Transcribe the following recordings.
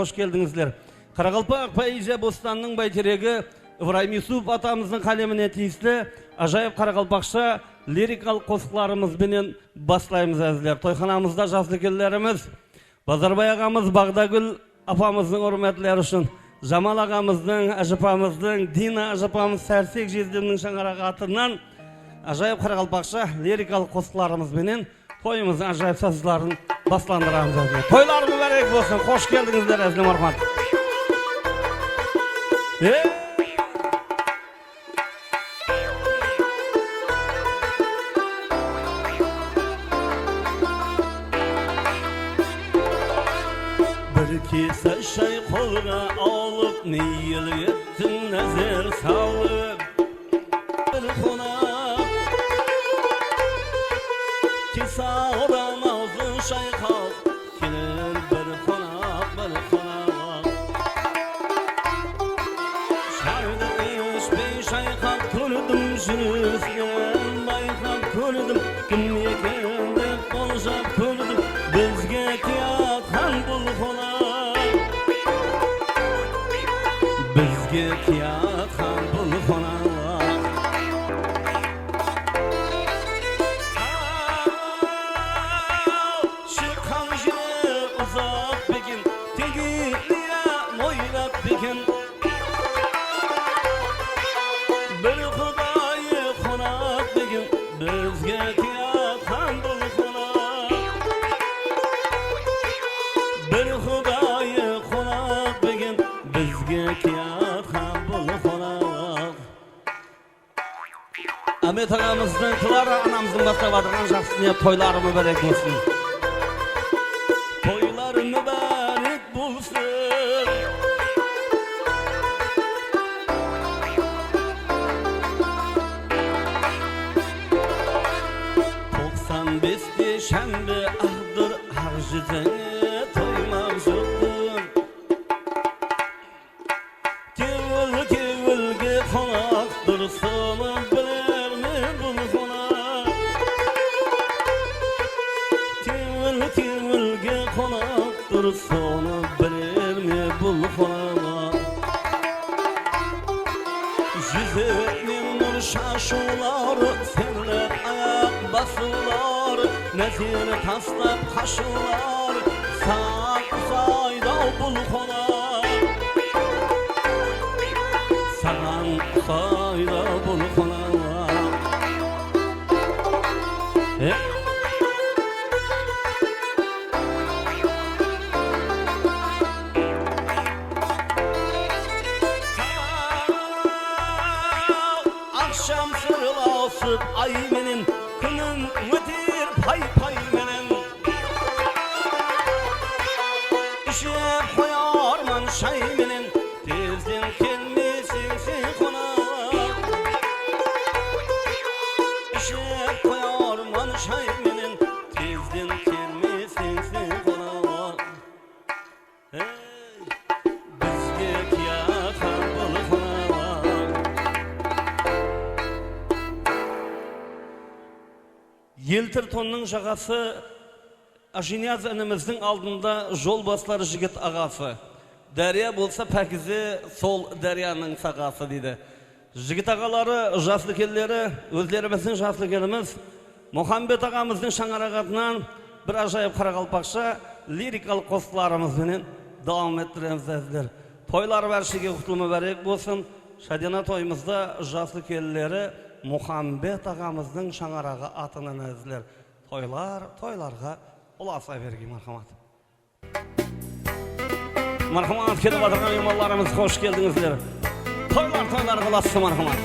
hoş geldinizler. Karaqalpaq Payize Bostan'ın bayteregi İbrahim Yusuf atamızın kalemine tiyisli ajayip Karaqalpaqça lirikal qo'shiqlarimiz bilen başlayımız azizler. Toyxonamızda jaslıkellerimiz Bazarbay ağamız Bağdagül apamızın hürmetleri için Jamal ağamızın, ajapamızın, Dina ajapamız Sersek Jezdem'nin şangaraqatından ajayip Karaqalpaqça lirikal qo'shiqlarimiz bilen toyumuzun ajayip sazlarını başlandıramiz azizler. Toylar mübarek olsun. Hoş geldinizler azizler marhamat. Bir kese şey koluna alıp neyil ettin nazar salıp bir konak ki sağdan ağzı şey kal kilir bir konak şayda iş bir şey kal kurdum jürüsken baykat kurdum kim yekende konuşap kurdum bizge kıyatan bul konak bizge kıyatan bul konak çıkan jine uzak bekin tegiliye moylap bekin bir Xudayı konak bekin bizge kıyatan bul konak bir Xudayı konak bekin bizge kıyatan bul konak Ahmet ağamızın Clara anamızın başlayıp жақсы niyet toyları mübarek olsun. Toyları mübarek olsun. 95'te şembe ahdır harcıdığını toymağızıdır. Kevil konaktır sonu bilir mi bu konak? Kevil konaktır sonu bilir mi bu konak? Yüzünün nur şaşuları senler ayak basılar nezir taslap kaşılar sağ sayda bul konak sağan sayda bul konak akşam sırlasıp ay menin günün öter pay menen işe koyarman şay menen tezden gelmesin sen konak işe koyarman şay menen tezden gelmesin sen konak bizge kıyatan bul konak Yeltir tonның жағасы Aşinyaz önümüzün aldığında jol basları jigit ağası. Derya bolsa pakizi sol deryanın sağası dedi. Jigit ağaları, jaslı kelleri, özlerimizin jaslı kelimiz Muhammed ağamızın şangaraqatından bir ajayip Karaqalpaqça lirikal qo'shiqlarimizni davom ettiramiz azizlar. Toylar barchaga qutlug' muborak bo'lsin. Shadina toyimizda jaslı kelleri Muhammed ağamızın şangarağı atının azizlar. Toylarga ulasa bergi marhamat. Marhamat kelip atırgan yumallarımız hoş geldinizler. Toylar kılası marhamat.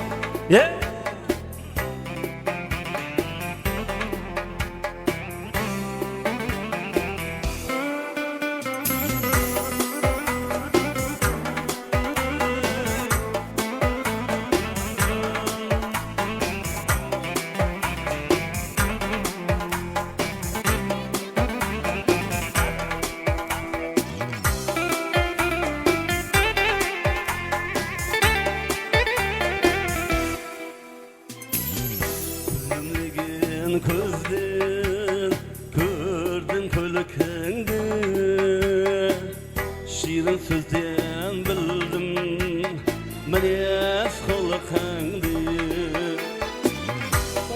şirin sözden bildim Menes kılıkındı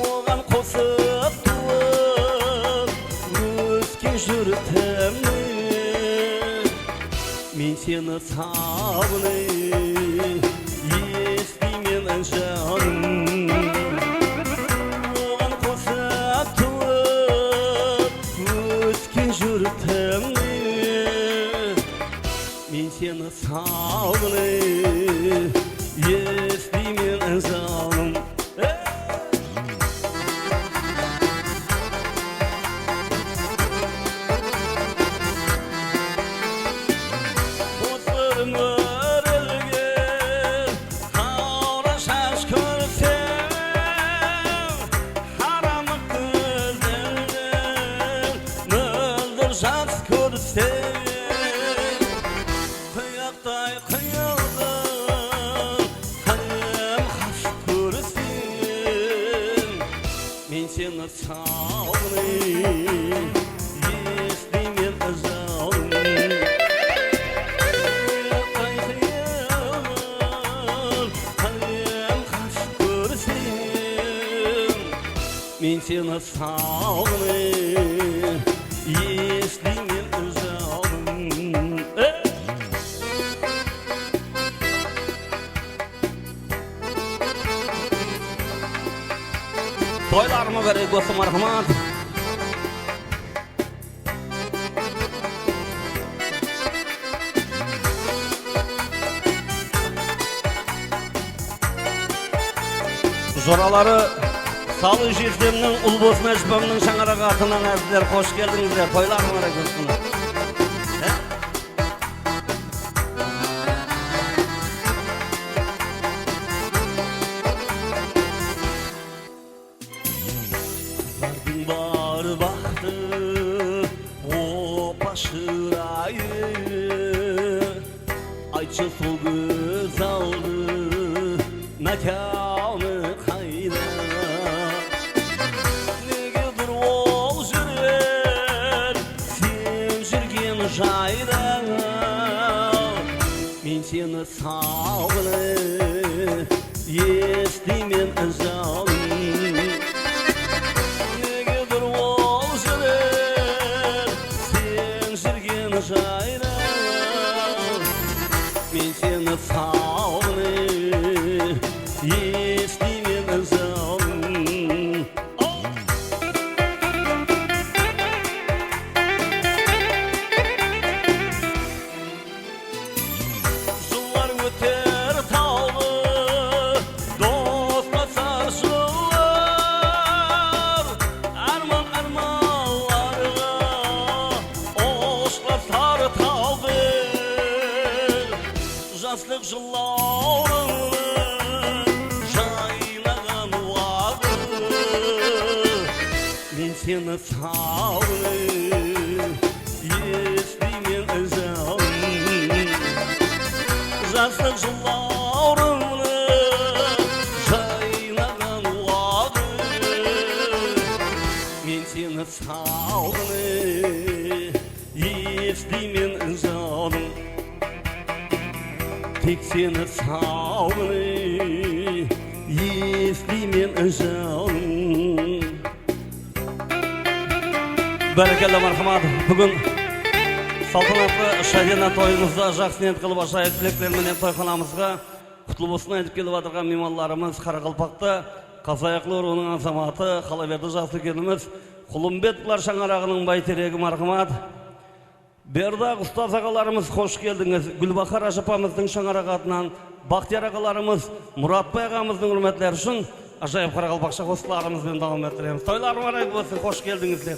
Oğan kosıp tuğup Rüzgün jürtemni Men seni sağını Estimen canım Oğan kosıp tuğup Rüzgün jürtemni Men seni sağını Estimen canım Seni sağını Estimen canım Men seni sağını Estimen canım Toylarıma vereyim dostum marhamat. Zoraları Salı Jizem'nin Ulbos Necbam'nın şangaraqatından əzizler, hoş geldinizler. Toylarıma vereyim dostum. Bar baktı o paşırayı Ayçı sol göz aldı mekanı kayda Negedir ol jürer sen jirgen jayda Men seni sağını estimen canım Men seni sağını Estimen canım Yıllar öter tağlı Dostla sarsılır Arman armanlarına Oşla sarı tağlı Jaslık jıllarını Jaylagan vağı Men seni sağını Estimen canım Jaslık jıllarını Jaylagan vağı Men seni sağını Estimen canım Tek seni sağını Estimen canım Berekelle marhamat. Bugün saltanatlı şadiyana toyumuzda жақсы ниет қылып ажайып тілектерменен тойханамызға құтлы болсын айтып келіп отырған меймандарымыз Қарақалпақты Қазаяқлы руының азаматы Қалаберді жақсы келіміз Құлымбетовлар шаңырағының байтерегі мархамат. Бердақ ұстаз ағаларымыз қош келдіңіз. Гүлбахар ажапамыздың шаңырағатынан Бақтияр ағаларымыз Мұратбай ағамыздың үрметлері үшін ажайып Қарақалпақша қосыларымызбен давам еттіреміз. Тойларым арай болсын, қош келдіңіздер.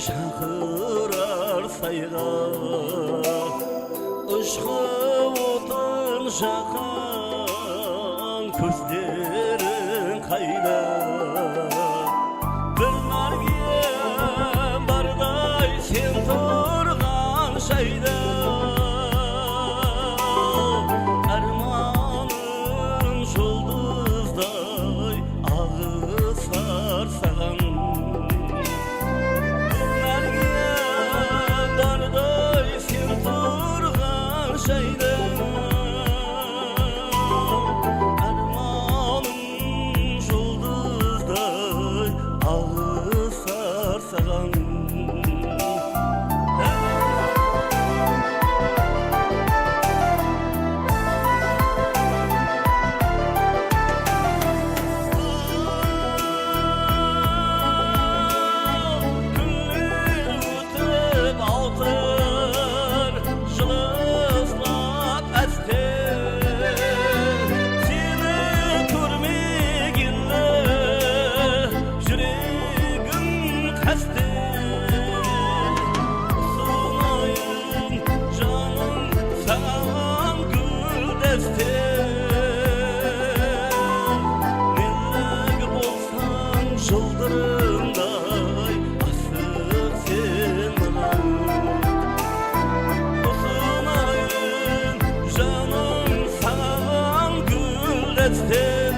Şahırar sayılar отын жаққан көздерің қайда бір нәрге бардай сен тұрған жайда арманым жұлдыздай ағысар саған бір нәрге бардай сен тұрған жайда арманым жұлдыздай ағысар саған Жылдырымдай асып сен маған ұсынайын жаным саған гүлдестер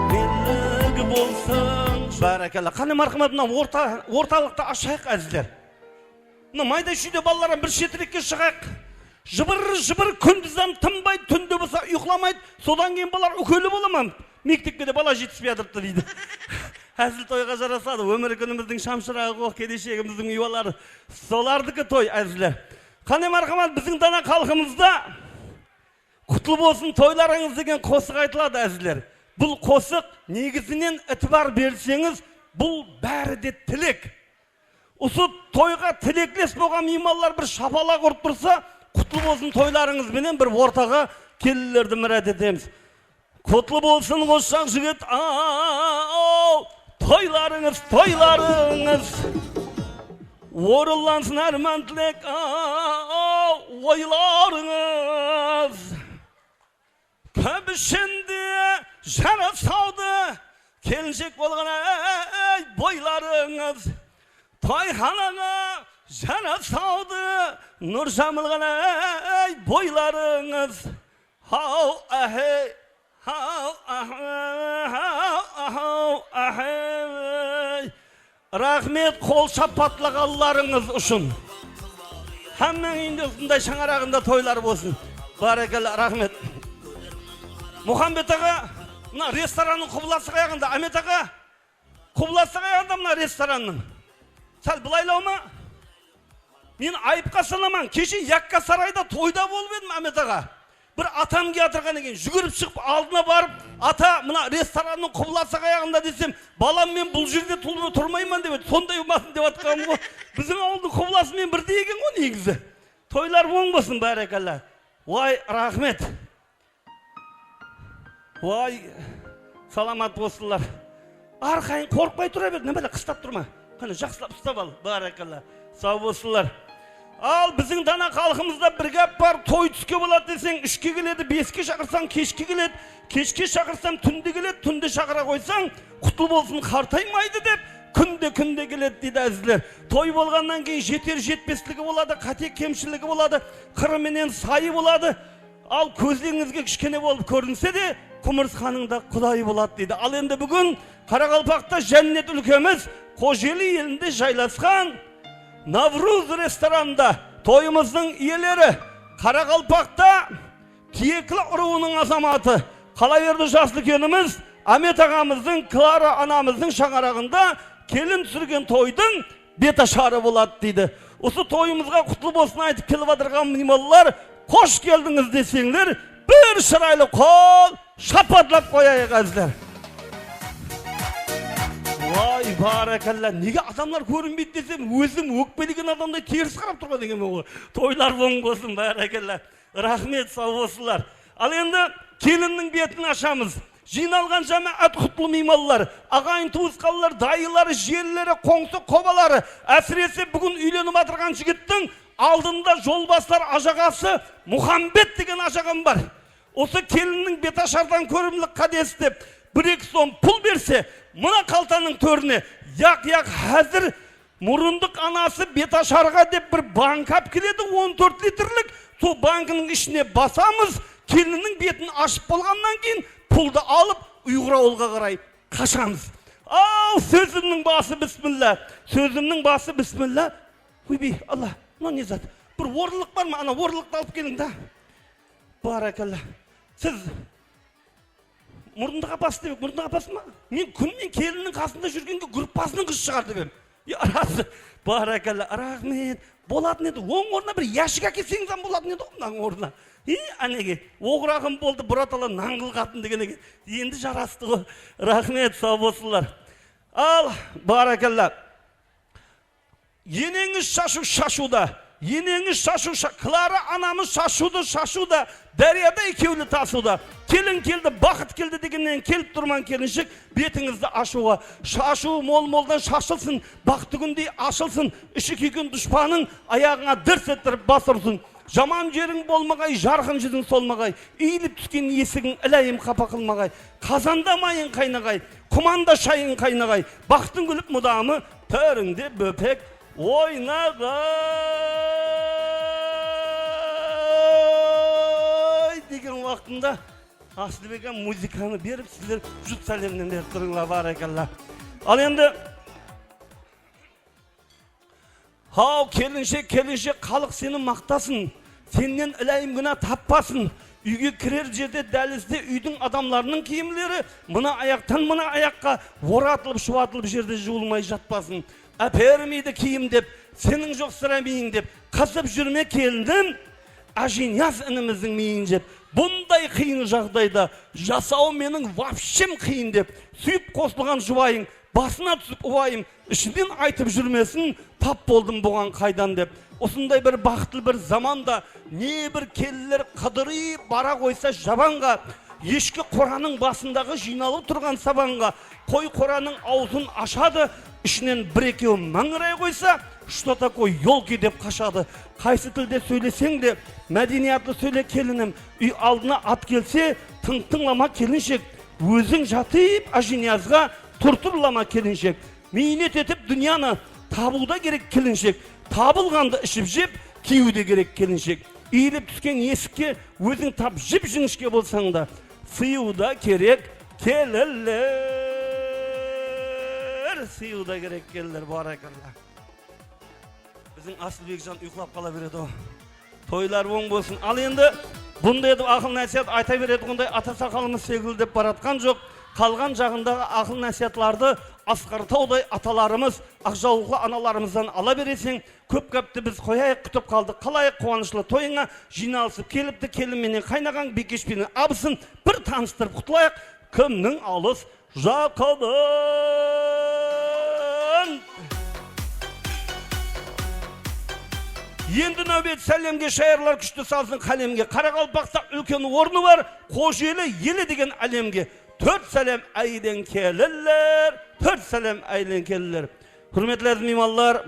мендік болсаң бәрекелла қане марқамат мына орталықта ашайық әзілер мына майда шүйде балаларым бір шетірекке шығайық жыбыр күндізден тынбай түнде болса ұйқыламайды содан кейін балалар үкілі боламын мектепке де бала жетіспей жатырыпты дейді әзіл тойға жарасады өмір күніміздің шамшырағы келешегіміздің ұялары солардікі той әзілі қане марқамат біздің дана халқымызда құтты болсын тойларыңыз деген қосық айтылады әзілер бұл қосық негізінен ітібар берсеңіз бұл бәрі де тілек осы тойға тілеклес болған меймандар бір шапалақ ұрып тұрса құтты болсын тойларыңызбенен бір ортаға келілерді мұрат етеміз құтты болсын қоссақ жігіт тойларыңыз орыллансын арман тілек ойларыңыз көбішінде жарасауды келіншек болған бойларыңыз тойханаға жарасауды нұр жамылған бойларыңыз рахмет қол шапатлағанларыңыз үшін hammaning uyінде осындай шаңырағында тойлар болсын барекелла рахмет мұхамбет аға мына ресторанның құбыласы қаяғында Ахмет аға құбыласы қаяғында мына ресторанның сәл былайлау ма мен айыпқа саламан кеше Якка сарайда тойда болып едім Ахмет аға бір атам келатырған екен жүгіріп шығып алдына барып ата мына ресторанның құбыласы қаяғында десем балам мен бұл жерде тұрмаймын деп сондай болмасын деп жатқаным ғой біздің ауылдың құбыласымен бірдей екен ғой негізі тойлар оң болсын бәрекелла уай рахмет уай саламат болсынлар арқайын қорықпай тұра бер немене қыстап тұрма қане жақсылап ұстап ал бәрекелла сау болсынлар ал біздің дана халқымызда бір гәп бар той түске болады десең 3-ке келеді 5-ке шақырсаң кешке келеді кешке шақырсаң түнде келеді түнде шақыра қойсаң құтты болсын қартаймайды деп күнде келеді дейді әзілер той болғаннан кейін жетер жетпестігі болады қате кемшілігі болады қыры менен сайы болады ал көзіңізге кішкене болып көрінсе де құмырсқаның құдайы болады дейді ал енді бүгін Қарақалпақта жәннет үлкеміз Қожелі елінде жайласқан Навруз ресторанында тойымыздың иелері Қарақалпақта Тиеклі ұруының азаматы Қалайырды Жаслыкеніміз Ахмет ағамыздың Клара анамыздың шаңырағында келін түсірген тойдың беташары болады дейді. Осы тойымызға құтты болсын айтып келіп отырған меймандар қош келдіңіз десеңдер бір шырайлы қол шапатлап қояйық әзілер. Vay barakalla, неге адамlar көрінбейді десем, өзім өкпелеген адамдай теріс қарап тұрған деген ғой. Тойлар оң болсын barakalla. Рахмет, сау болсынлар. Ал енді келіннің бетін ашамыз. Жиналған жамағат құтлы меймандар, ағайын туысқандар, дайылары, желілері, қоңсы, қобалары, әсіресе бүгін үйленіп отырған жігіттің Aldında Жолбастар ажағасы Мұхамбет деген ажағам бар. Осы келіннің беташардан көрімлік қадесі деп 1-2 сом пұл берсе, мына қалтаның төріне яқ хәзір мұрындық анасы беташарға деп бір банкап келеді 14 литрлік. Сол банкының ішіне басамыз, келіннің бетін ашып болғаннан кейін пұлды алып ұйғыр ауылға қарай қашамыз. Ау, сөзімнің басы бісміллә, сөзімнің басы бісміллә. Ойбей, Алла, мына не зат? Бір орылық бар ма? Ана орылықты алып келің да. Баракалла. Сіз мұрындық апасы демек, мұрындық апасы ма? Мен күнмен келіннің қасында жүргенге группасының қыз шығарды бем. Расы, баракалла, рахмет. Болатын еді, оң орнына бір яшік әкелсеңіз болатын еді, оңның орнына. Әнеге, оғырағым болды, бұратала наңғыл қатын дегенеге. Енді жарасты ғой. Рахмет, сау болсылар. Ал, баракалла. Енеңіз шашуда. Енеңіз шашу, Клара анамыз шашуда, Дарияда екеулі тасуда. Келін келді, бақыт келді дегеннен келіп тұрман келіншек, бетіңізді ашуға. Шашу мол-молдан шашылсын, бақты күндей ашылсын, іші күйген дұшпаның аяғыңа дірс еттіріп басырсын. Жаман жерің болмағай, жарқын жүзің солмағай, иіліп түскен есігің ілайым қапа қылмағай, қазанда майын қайнағай, құманда шайын қайнағай, бақтың күліп мұдамы, төріңде бөпек ойнағай деген уақытында Асылбекке музыканы беріп, сіздер жұт сәлемнен беріп тұрыңла, баракалла. Ал енді хау, келіншек, халық сені мақтасын, сенен ілайым гүна таппасын. Үйге кірер жерде дәлізде үйдің адамларының киімлері мына аяқтан мына аяққа оратылып, шуатылып жерде жуылмай жатпасын. Әпермейді киім деп, сенің жоқ сырамейін деп, қасып жүрме келіндім, Ажинияз ініміздің мейін жеп. Бұндай қиын жағдайда жасау менің вапшем қиын деп, сүйіп қосылған жұбайың, басына түсіп ұвайым, ішінен айтып жүрмесін, тап болдым бұған қайдан деп. Осындай бір бақытыл бір заманда не бір келілер қыдыры бара қойса жабанға, ешкі қораның басындағы жиналып тұрған сабанға, қой қораның аузын ашады, ішінен бір-екеу маңырай қойса, что такое елки деп қашады. Қайсы тілде сөйлесең де, мәдениятты сөйле келінім, үй алдына ат келсе, тың-тыңлама келіншек, өзің жатып Ажиниязға тұртырлама келіншек. Мейнет етіп дүнияны табуда керек келіншек, табылғанды ішіп жеп, киюде керек келіншек. Иіліп түскен есікке өзің тап жіп жіңішке болсаң да, сыюда керек келілер, сыюда керек келілер, баракалла. Біздің Асылбекжан ұйқылап қала береді о. Тойлар оң болсын. Ал енді бұндай едіп ақыл нәсият айта береді, ондай ата сақалымыз секілдеп баратқан жоқ. Қалған жағындағы ақыл нәсиятларды Асқар Таудай аталарымыз, Ақжаулықлы аналарымыздан ала бересең, көп кәпті біз қояйық күтіп қалды. Қалайық қуанышлы тойыңа жиналысып келіпті, келінменен қайнаған бекешпенің абысын бір таныстырып құтылайық. Кімнің алыс жақының. Енді нәубет сәлемге шайырлар күшті салсын қалемге. Қарақалпақта үлкен орны бар, қош елі деген әлемге. 4 сәлем әйден келілер, 4 сәлем әйден келілер. Құрметлі меймандар,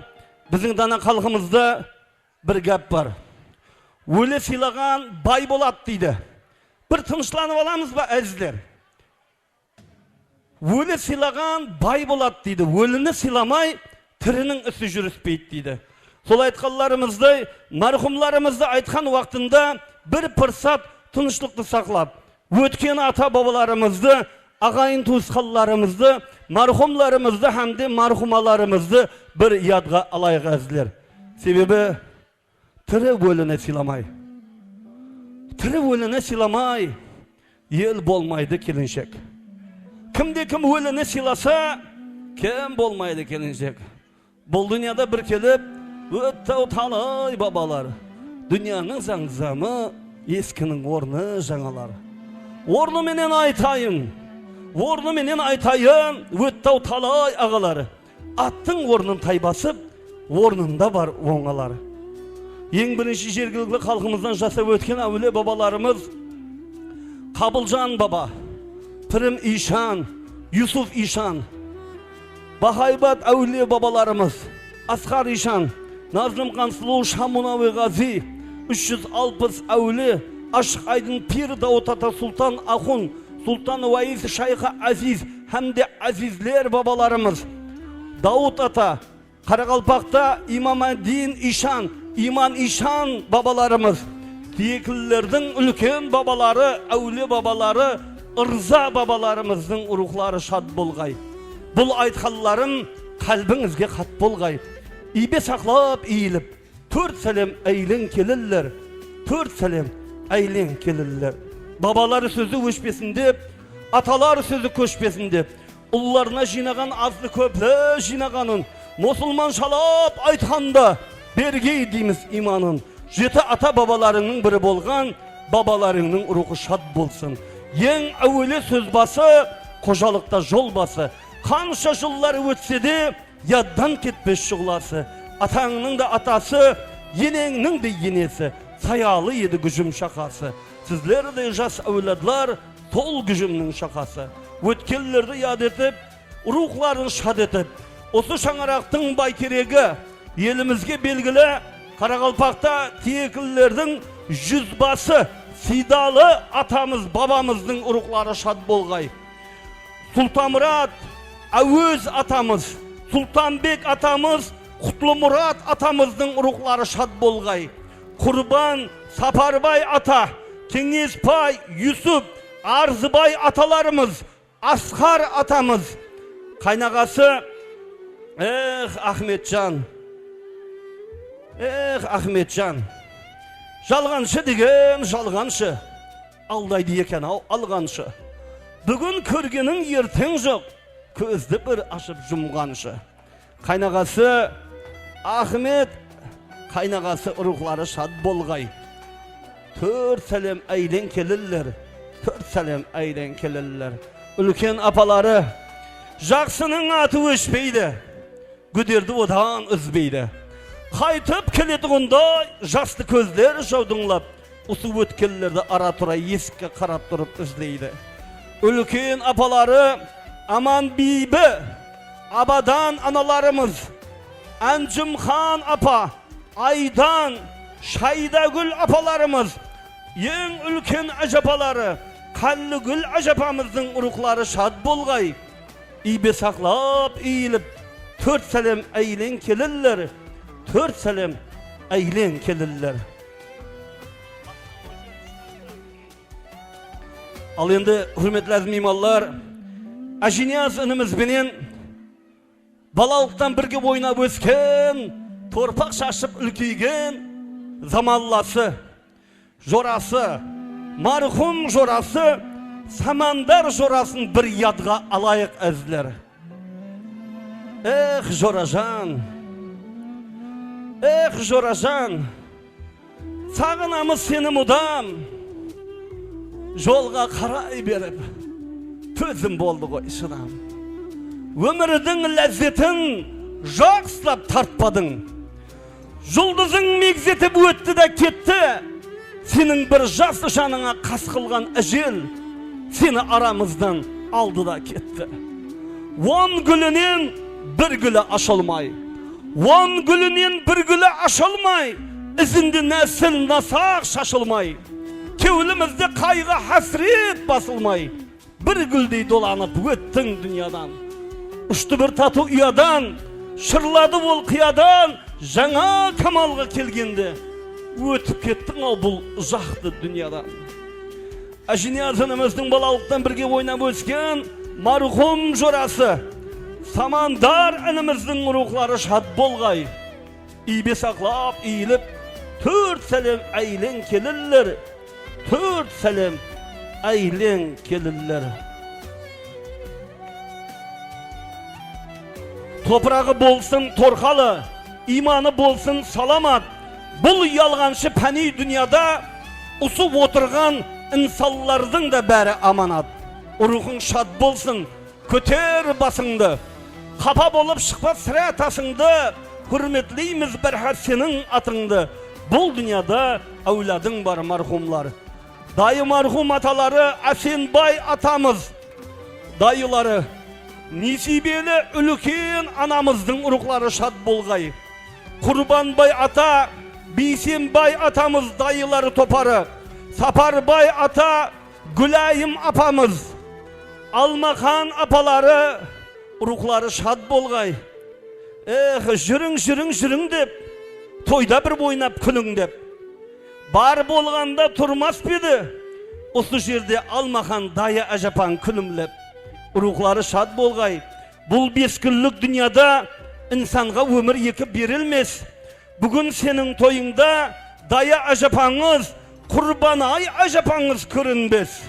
біздің дана халқымызда бір гәп бар. Өлі сыйлаған бай болады дейді. Бір тынышланып аламыз ба әзілер? Өлі сыйлаған бай болады дейді. Өліні сыйламай, тірінің ісі жүріспейді дейді. Сол айтқанларымызды, марқұмларымызды айтқан уақытында бір пырсат тынышлықты сақлап, өткен ата бабаларымызды, ағайын туысқанларымызды, марқұмларымызды һәмде марқұмаларымызды бір ядға алайық әзілер. Себебі тірі өліні сыйламай. Тірі өліні сыйламай, ел болмайды келіншек. Кімде кім өліні сыйласа, кім болмайды келіншек. Бұл дүнияда бір келіп, өттау талай бабалар, дүнияның заңзамы, ескінің орны жаңалар. Орны менен айтайын, өттау талай ағалары. Аттың орнын тайбасып, орнында бар оңалары. Ең бірінші жергілікті халқымыздан жасап өткен әуле бабаларымыз Қабылжан баба, Пірім Ишан, Юсуф Ишан, Бахайбат әуле бабаларымыз Асқар Ишан, Nazım Kansılı Şamunavi Gazi, 360 Avli, Aşk Aydın Pir Davut Ata Sultan Ahun, Sultan Vaiz Şeyh Aziz, hem de azizler babalarımız. Davut Ata, Karakalpak'ta İmam-ı-Din İşan, İman İşan babalarımız. Tiyeklilerden ülken babaları, Avli babaları, Irza babalarımızın ruhları şad bolgay. Bul aytkallarım kalbinizge kat bolgay. İbe saklap iyilip, 4 selam eylen keliller, 4 selam eylen keliller. Babaları sözü köşbesinde, atalar sözü köşbesinde, ullarına jinagan azlı köple jinaganın, Musulman şalap aytkanda, bergey deyimiz imanın, jeti ata babalarının biri bolgan, babalarının ruhu şad bolsun. Yen evveli söz bası, kocalıkta jol bası, kanşa yıllar ötse de, yaddan ketpes şuğlası, atanının da atası, yenenginin de yenesi, sayalı yedi gücüm şakası. Sizler de jas evladlar, tol gücümün şakası. Ötkellerde yad etip, ruhlarını şad etip, osu şanaraktın baykeregi, elimizge belgili, Karakalpak'ta tiyeklilerden yüzbası, Sidalı atamız, babamızın ruhları şad bolgay. Sultanmurat, Avuz atamız, Sultanbek atamız, Kutlumurat atamızın ruhları şad bolgay. Kurban, Saparbay ata, Kengizpay, Yusuf, Arzыбay atalarımız, Asqar atamız. Kaynagası, Ahmetcan, Ahmetcan. Жалғаншы деген жалғаншы, алдайды екен ау алғаншы. Бүгін көргенің ертең жоқ, көзді бір ашып жұмғаншы. Қайнағасы Ахмет, қайнағасы рухлары шад болғай. 4 сәлем әйлен келілер, 4 сәлем әйлен келілер. Үлкен апалары, жақсының аты өшпейді, күдерді одан үзбейді. Қайтып келетігінде жасты көздер жаудыңлап, ұсы өткеллерді ара тұра есікке қарап тұрып үзлейді. Үлкен апалары Аман бейбі, Абадан аналарымыз, Әнжімхан апа, Айдан, Шайдагүл апаларымыз, ең үлкен әжапалары, Қаллыгүл әжапамыздың ұрықлары шад болғай. Ибе сақлап, иіліп, 4 сәлем әйлен келілер, 4 selam eylen kelirler. Al endi hürmetli aziz mimallar, Ajiniyaz inimiz benen balalıktan birge oynap ösken, torpak şaşıp ülkeygen zamallası, jorası, marhum jorası, Samandar jorasın bir yadga alayık ezler. Jorajan, Jorajan, sağınamız seni mudam, jolga karay berip, tözüm boldu koy şıram. Ömürdün lezzetin joqslap tartpadın. Жұлдызың мегзетіп өтті de кетті. Senin bir жас жаныңа қас қылған әжел, seni aramızdan aldı da кетті. 10 gülünün bir gülü aşılmay, 10 gülünün bir gülü aşılmay, izinde nesil nasaq şaşılmay, kevlimizde kaygı hasret basılmay, bir güldey dolanıp öttün dünyadan. Uçtu bir tatı uyadan, şırladı bol kıyadan, жаңа kamalga kelgendi, ötüp kettin o bul uzaktı dünyadan. Ajiniyaz inimizдің balalıktan birge oynap ösken marhum jorası, Samandar inimizдің ruhları şad bolgay. İbe saklap iyilip, 4 selam eylen kelirler, 4 selam eylen kelirler. Toprağı bolsun torkalı, imanı bolsun salamat. Bul yalğanşı pəni dünyada usup oturgan insanlardan da beri amanat. Ruhun şad bolsun, köter basındı. Kapa bolup şıkpa sıra tasındı. Hürmetliyimiz berhar senin atındı. Bul dünyada avladın var marhumlar. Dayı marhum ataları Asenbay atamız, dayıları Nisibeli ülken anamыздың ruhları şad bolgay. Kurbanbay ata, Bisimbay atamız dayıları toparı, Saparbay ata, Gülayim apamız, Almakan apaları, ruhları şad bolgay. Jürün dep, toyda bir boynap külüng dep. Bar bolganda turmas bidi, usu jerde Almakan dayı ajapan külümlep. Ruhları şad bolgay. Bul 5 günlük dünyada insanğa ömür yekip berilmez. Bugün senin toyunda dayı ajapanız, Kurbanay ajapanız körünbez.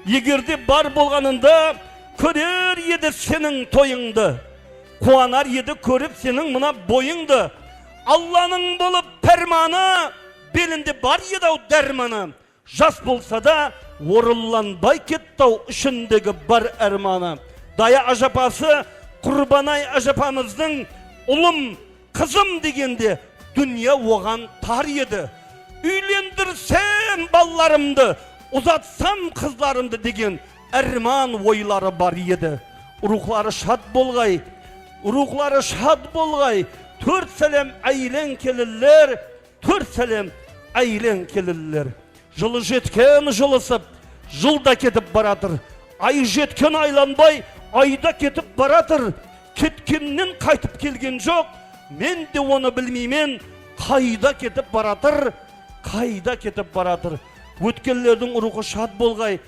Yegirdi bar bolganında körer yedi senin toyundu. Kuanar yedi körüp senin mına boyundu. Allah'ın bolup permanı, belinde bar yedi o dermanı. Jas bolsa da orullanbay ketdi o işindeki bar ermanı. Dayı ajapası, Kurbanay ajapamızın ulum, kızım degendi dünya oğan tar yedi. Üylendirsen ballarımdı, uzatsam kızlarımdı degen erman oyları bar yedi. Ruhları şad bolgay, ruhları şad bolgay. 4 selam aylen keliller, 4 selam aylen keliller. Жылы жеткен жылысып, жылда кетіп баратыр. Ай жеткен айланбай, айда кетіп баратыр. Кеткеннен қайтып келген жоқ, мен де оны білмеймен, қайда кетіп баратыр, қайда кетіп баратыр. Өткенлердің рухы шат болғай,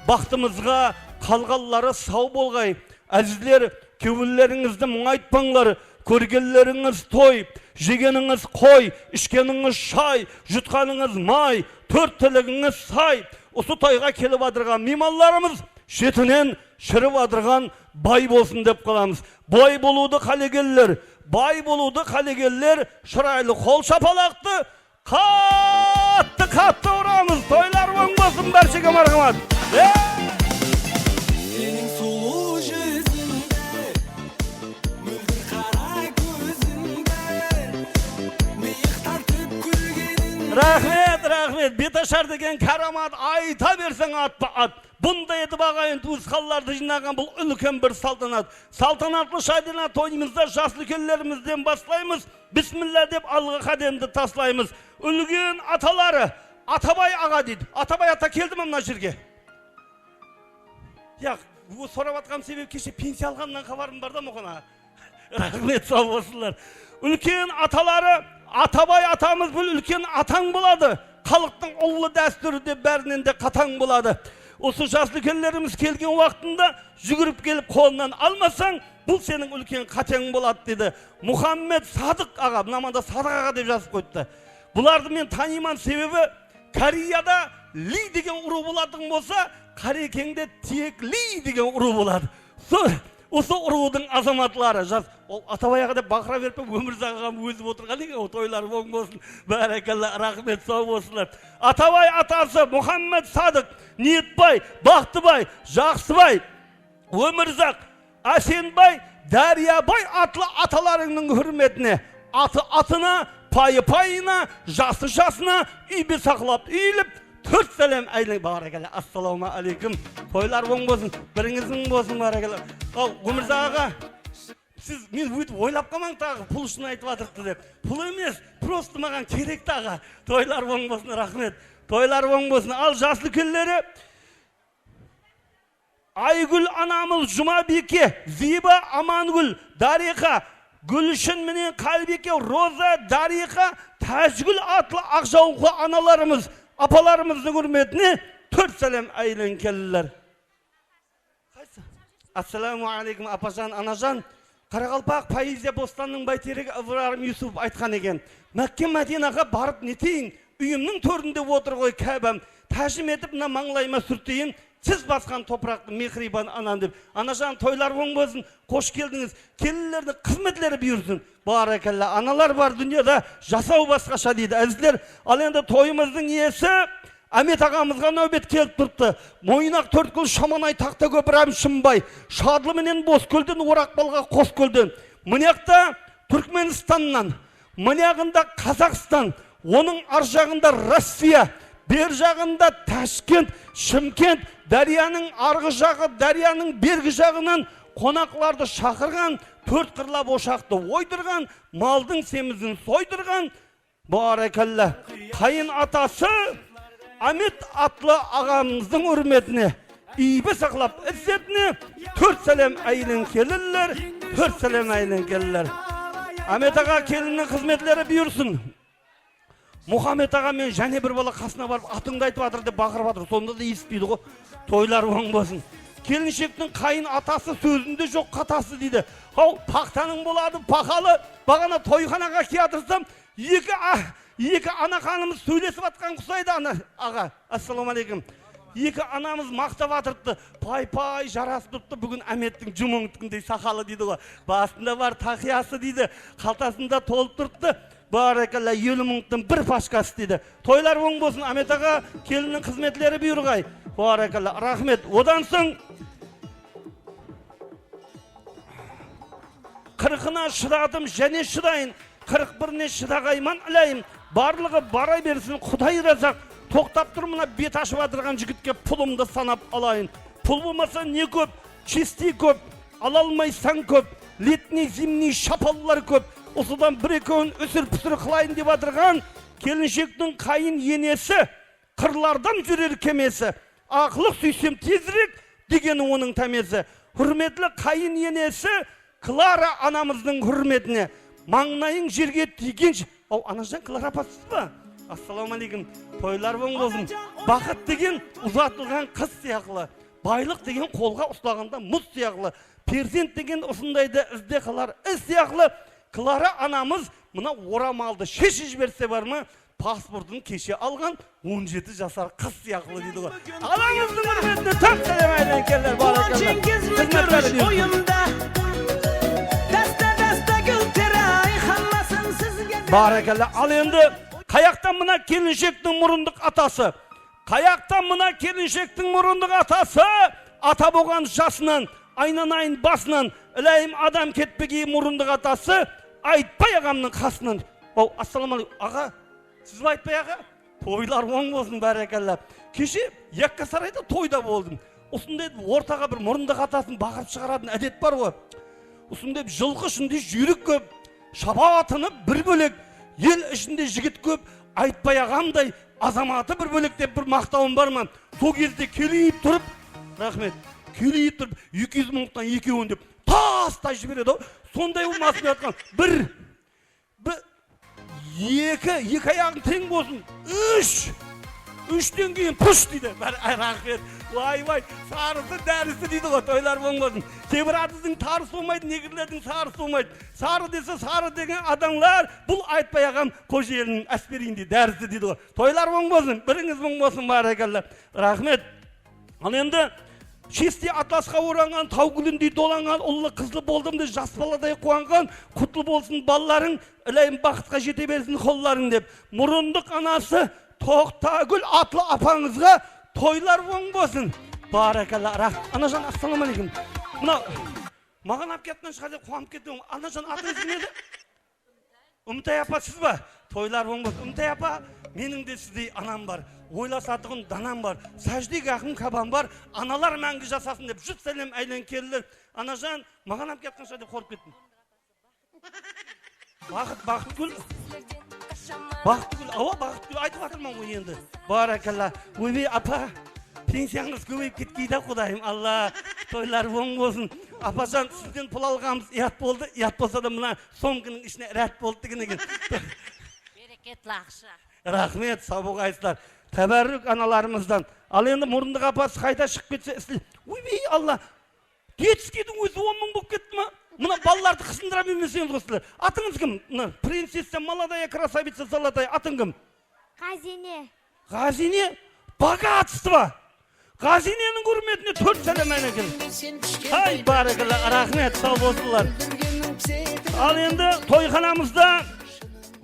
бақтымызға қалғалары сау болғай. Әзіздер, көңіллеріңізді мұңайтпаңлар, көргенлеріңіз той, жегеніңіз қой, ішкеніңіз шай, жұтқаныңыз май, 4 тілігіңіз сай. Осы тойға келіп адырған меймандарымыз шетінен шіріп адырған бай болсын деп қаламыз. Бай болуды қалегеллер, бай болуды қалегеллер, шырайлы қол шапалақты қатты ұрамыз. Тойлар оң болсын, бәршеге марғамат. Рахмет, беташар деген карамат айта берсең атпа ат. Бұнда етіп ағайын туысқаларды жинаған бұл үлкен бір салтанат. Салтанатлы шайдана тойымызда жас үлкенлерімізден бастаймыз. Бисмилля деп алға қадемді таслаймыз. Үлген аталары, Атабай аға дейді. Атабай ата келді ме мына жерге? Яқ, сұрап атқан себеп кеше пенсия алғаннан хабарым бар да мұқана. Рахмет, сау болсынлар. Үлкен аталары, Атабай атамыз бұл үлкен атаң болады. Халықтың ұлы дәстүрі де бәрінен де қатаң болады. Осы жас үлкенлеріміз келген уақытында жүгіріп келіп қолынан алмасаң, бұл сенің үлкен қатең болады деді. Мұхаммед Садық аға, мынаманда Садық аға деп жазып қойды. Бұларды мен таниман себебі Кореяда Ли деген ұру болатын болса, Қарекеңде тек Ли деген ұру болады. Осы ұрудың азаматлары жаз. Ол Атабай аға деп бақыра беріп, өмірзақ ағам өзіп отырған екен, о тойлар оң болсын. Бәрекелла, рахмет, сау болсынлар. Атабай атасы Мұхаммед Садық, Ниетбай, Бақтыбай, Жақсыбай, Өмірзақ, Асенбай, Дәриябай атлы аталарыңның хүрметіне, атына, пайы-пайына, жасы-жасына үйбе сақлап, үйіліп, 4 сәлем айлың барекелі. Ассаламу алейкум. Тойлар оң болсын, біріңіздің болсын барекелі. Ал, Өмірзақ аға, сіз мен өйтіп ойлап қалмаң тағы, пұл үшін айтып атырықты деп. Пұл емес, просто маған керек тағы. Тойлар оң болсын, рахмет. Тойлар оң болсын. Ал, жас үлкенлері, Айгүл анамыз Жұмабеке, Зиба Амангүл, Дариқа, Гүлшін менен Қалбеке, Роза, Дариқа, Тәжгүл атлы ақжауқы аналарымыз, апаларымыздың үрметіне 4 сәлем айлын келілер. Ассаламу алейкум, апажан, анажан. Қарақалпақ Пайызия Бостанның байтерегі Ыбырарым Юсуп айтқан екен. Мәкке Мәдинаға барып нетейін, үйімнің төрінде отыр ғой Кәбәм. Тәжім етіп, мына маңлайыма сүртейін, сіз басқан топырақты мехрибан анан деп. Анажан, тойлар оң болсын, қош келдіңіз. Келілерді қызметлері бұйырсын. Барекелла, аналар бар дүниеде жасау басқаша дейді. Әзіздер, ал енді тойымыздың иесі Әмет ағамызға нөбет келіп тұрды. Мойнақ Төрткүл Шаманай Тақтакөпір Әмшімбай, Шадлы менен Бозкөлден Орақбалға Қоскөлден. Мұнияқта Түркменстаннан, мұнияғында Қазақстан, оның ар жағында Россия, бер жағында Ташкент, Шымкент, Дарияның арғы жағы, Дарияның бергі жағынан қонақларды шақырған төрт қырлап ошақты ойдырған, малдың семізін сойдырған, баракалла, қайын атасы Амет атлы ағамыздың үрметіне, ибі сақлап ізzetіне, төрт сәлем әйілін келілер, төрт сәлем әйілін келілер. Амет аға келіннің қызметлері бұйырсын. Мұхаммед аға мен және бір бала қасына барып атыңды айтып атыр деп бақырып атыр. Сонда да еспейді ғой. Тойлар оң болсын. Келіншектің қайын атасы сөзінде жоқ қатасы дейді. Ау, пақтаның болады, пақалы. Бағана тойханаға келатырсам, екі ана қанымыз сөйлесіп атқан құсайды аға. Ассаламалейкум. Екі анамыз мақтап атырыпты. Пай-пай жарасып тұрыпты. Бүгін Әметтің жұмыңдікіндей сақалы дейді ғой. Басында бар тақиясы дейді. Қалтасында толып тұрыпты. Баракалла, 70 мыңдың бір пашкасы дейді. Тойлар оң болсын, Амет аға, келіннің қызметлері бұйырғай. Баракалла, рахмет. Одан соң қырқына шыдадым, және шыдайын. 41-не шыдағайман ілайым. Барлығы барай берсін, Құдай разақ. Тоқтап тұр мұна бет ашып атырған жігітке пұлымды санап алайын. Пұл болмаса не көп, чисти көп, ала алмайсан көп, летний зимний шапалылар көп. Осыдан бір-екеуін үсір-пүсір қылайын деп атырған келіншектің қайын енесі, қырлардан жүрер кемесі. Ақылық сүйсем тезірек дегені оның тәмесі. Хүрметлі қайын енесі Клара анамыздың хүрметіне. Маңнайың жерге тигенше. Ау, анажан Клара апасыз ба? Ассаламалейкум. Тойлар оң болсын. Бақыт деген ұзатылған қыз сияқылы. Байлық деген қолға ұстағанда мұз сияқылы. Перзент деген осындайды ізде қалар іс сияқылы. Клара анамыз мұна орамалды шешіп жіберсе бар ма, паспортын кеше алған 17 жасар қыз сияқылы дейді ғой. Алаңыздың үрметіне тақ сәлем айдан келдер, баракалла. Ал енді қаяқтан мұна келіншектің мұрындық атасы? Қаяқтан мұна келіншектің мұрындық атасы? Ата болған жасынан, айнанайын басынан, ілайым адам кетпеге мұрындық атасы? Айтпай ағамның қасынан. Оу, ассаламалейкум. Аға, сіз бі айтпай аға? Тойлар оң болсын, баракалла. Кеше Яккасарайда тойда болдым. Осындай ортаға бір мұрындық атасын бақырып шығаратын әдет бар ғой. Осындай жылқы ішінде жүйрік көп, шапатыны бір бөлек, ел ішінде жігіт көп, айтпай ағамдай азаматы бір бөлек деп бір мақтауым бар ма? Сол кезде келейіп тұрып, рахмет, келейіп тұрып, 200 мыңықтан екеуін деп тастай жібереді. Сондай болмасын жатқан. Екі аяғын тең болсын. Үштен кейін пұш дейді. Рахмет. Вай, сарысы дәрісі дейді ғой. Тойлар оң болсын. Кейбір атыздың тарысы болмайды, негірлердің сарысы болмайды. Сары десе сары деген адамлар бұл айтпай ағам Қожелінің әсперейінде дәрісі дейді ғой. Тойлар оң болсын. Біріңіз оң болсын, баракалла. Рахмет. Ал енді чисти атласқа оранған, тау гүліндей доланған, ұлы қызлы болдымды жас баладай қуанған, құтлы болсын балаларың, ілайым бақытқа жете берсін қолларың деп. Мұрындық анасы Тоқтагүл атлы апаңызға тойлар оң болсын. Баракалла. Анажан, ассаламалейкум. Мына маған апкетінен шығар деп қуанып кеттім. Анажан, атыңыз не еді? Үмітай апа сіз ба? Тойлар оң болсын. Үмітай апа, менің де сіздей анам бар. Ойласатығын данам бар. Сәждек ақым кабан бар. Аналар мәңгі жасасын деп жүз сәлем әйлен келілер. Анажан, маған апкетінен шығар деп қорып кеттім. Бақытгүл. Бақытгүл айтып атырман ғой енді. Баракалла. Ойбей апа, пенсияңыз көбейіп кеткейді құдайым. Алла, тойлар оң болсын. Апажан, сізден пұл алғамыз ұят болды. Ұят болса да мұна сомкінің ішіне рәт болды деген екен. Берекетлі ақша. Рахмет, сау болғайсыздар. Тәбәррік аналарымыздан. Ал енді мұрындық апасы қайта шығып кетсе істі. Ойбей, Алла, детскийдің өзі 10 мың болып кетті ма? Мұна балаларды қысындыра бермесеңіз ғосылар. Атыңыз кім? Принцесса молодая красавица золотая. Атың кім? Ғазине. Ғазине? Богатство. Ғазиненің үрметіне 4 сәлем әйнекел. Ай, баракалла, рахмет, сау болсылар. Ал енді тойханамызда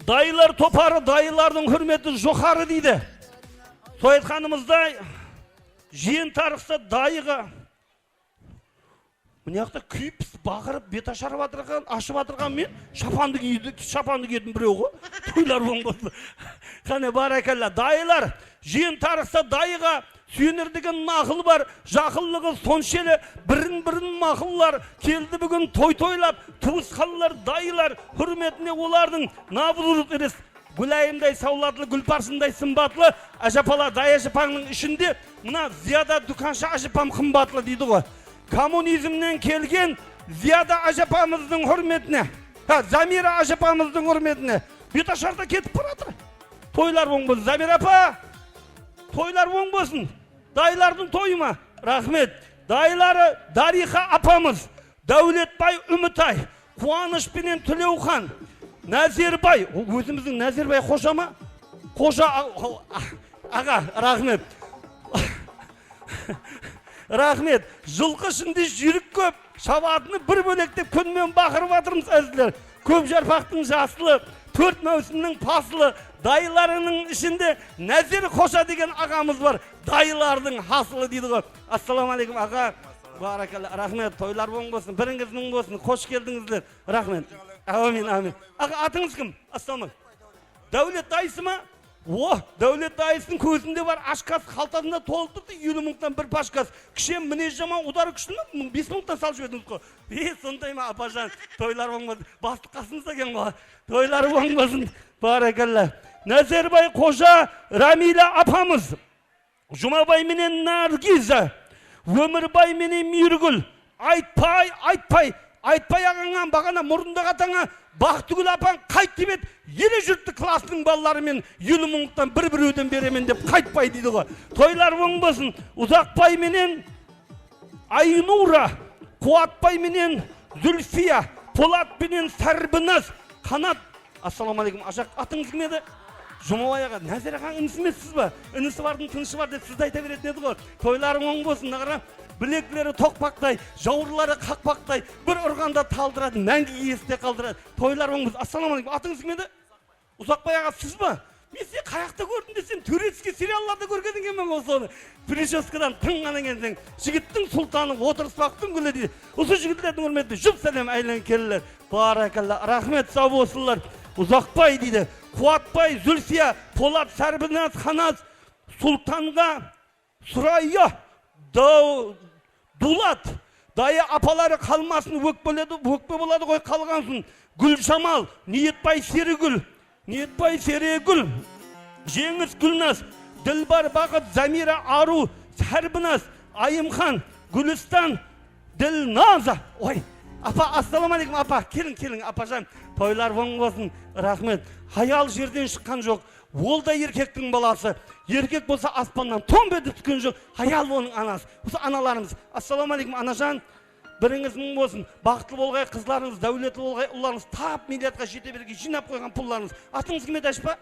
дайылар топары, дайылардың үрметі жоғары дейді. Тойханамызда жиын тарықса дайыға Мұнияқта күйіп, бағырып, бет ашарып атырған, ашып атырған мен шапанды кедім біреу ғой. Тойлар оң болсын. Қане баракалла. Дайылар, жиын тарықса дайыға, Suyunur деген naqıl var, жақылlığı sonşeli, birin maqıllar, keldi bugün toy-toylap, tuğusqallar, dayılar, hürmetine olardın, nabızırız eres. Gülayimday savlatlı, gülparsınday sımbatlı, ajapala day ajapаңның ішінде, mına Ziyada Dükanşı ajapam қымбатлы дейді ғой. Коммунизмнен келген Ziyada ajapamыздың hürmetine, Zamira ajapamыздың hürmetine, Betaşarda ketip baradır. Toylar оң болсын, Zamira apa, toylar оң болсын. Dayılardın toyuma, rahmet. Dayıları Dariha apamız, Dövletbay Ümitay, Kuanış binen Tülevхан, Nazirbay, özümüzün Nazirbay Hoca mı? Hoca, ağa, rahmet. Rahmet, жылқы ішінде жүрік көп, шабатыны бір бөлектеп күнмен бақырып атырмыз әзілер. Көп жарпақтың жасылы, төрт мәусімнің пасылы, dayılarının ішінде Nazir Hoca деген ағамыз бар. Dayılardың hasılı дейді ғой. Assalamu alaikum ağa. Barakallah, rahmet. Toylar оң болсын, біріңіз мұң болсын. Қош келдіңіздер. Rahmet. Amin, amin. Ağa atыңыз кім? Assalamu. Дәулет дайысы ма? Дәулет дайысының көзінде бар ашқас қалтасында толтырды 50 мыңнан бір пашкас. Кішем мінез жаман удары күшті ме? 5 мыңнан салып жібердіңіз ғой. Сондай ма апажан? Тойлар оң болсын. Басты қасыңызда екен ғой. Тойлар оң болсын. Barakallah. Nazarbay Hoca Ramila apamız, Jumabay menen Nargiza, Ömürbay menen Mirgül, Айтпай ағаңан бағана мұрында қатаңа Бақтыгүл апаң қайт деп еле жүртті классының балаларымен 50 мыңнан бір өден беремен деп қайтпай дейді ғой. Тойлар оң болсын. Ұзақбай менен Айнура, Қуатбай менен Зүлфия, Полат менен Сарбыназ, Қанат. Ассаламу алейкум. Ажақ атыңыз кім еді? Жұмабай аға, Назира ағаң інісі емессіз ба? Інісі бардың тынышы бар деп сізді айта беретін еді ғой. Тойларың оң болсын. Нағара білеклері тоқпақтай, жауырлары қақпақтай, бір ұрғанда талдырады, мәңгі есте қалдырады. Тойлар оң болсын. Ассаламу алейкум. Атыңыз кім еді? Ұзақбай аға, сіз ба? Мен сен қаяқта көрдім десем, турецкий сериалларда көрген екенмін осы оны. Прическадан тыңғанан кенсең, жігіттің сұлтаны, отырыспақтың гүлі дейді. Осы жігіттердің құрметіне жұп сәлем айлан келілер. Баракалла, рахмет, сау болсынlar. Ұзақбай дейді, Қуатбай, Зүлфия, Полат, Сарбиназ, Ханаз, Сұлтанға, Сұрайя, Дулат, дайы апалары қалмасын, өкпе болады ғой қалғансын. Гүлжамал, Ниетбай Серігүл, Жеңіс Гүлназ, Ділбар Бақыт, Замира Ару, Сарбиназ, Айымхан, Гүлістан, Ділназа. Ой, апа, ассаламу алейкум, апа, келің, апажан. Тойлар оң болсын, рахмет. Хаял жерден шыққан жоқ. Ол да еркектің баласы. Еркек болса аспаннан томбе деп түскен жоқ. Хаял оның анасы. Осы аналарымыз. Ассаламу алейкум, анажан. Біріңіз мұң болсын. Бақытлы болғай қызларыңыз, дәулетлі болғай ұлларыңыз, тап миллиардқа жете берге жинап қойған пұлларыңыз. Атыңыз кім еді ашпа?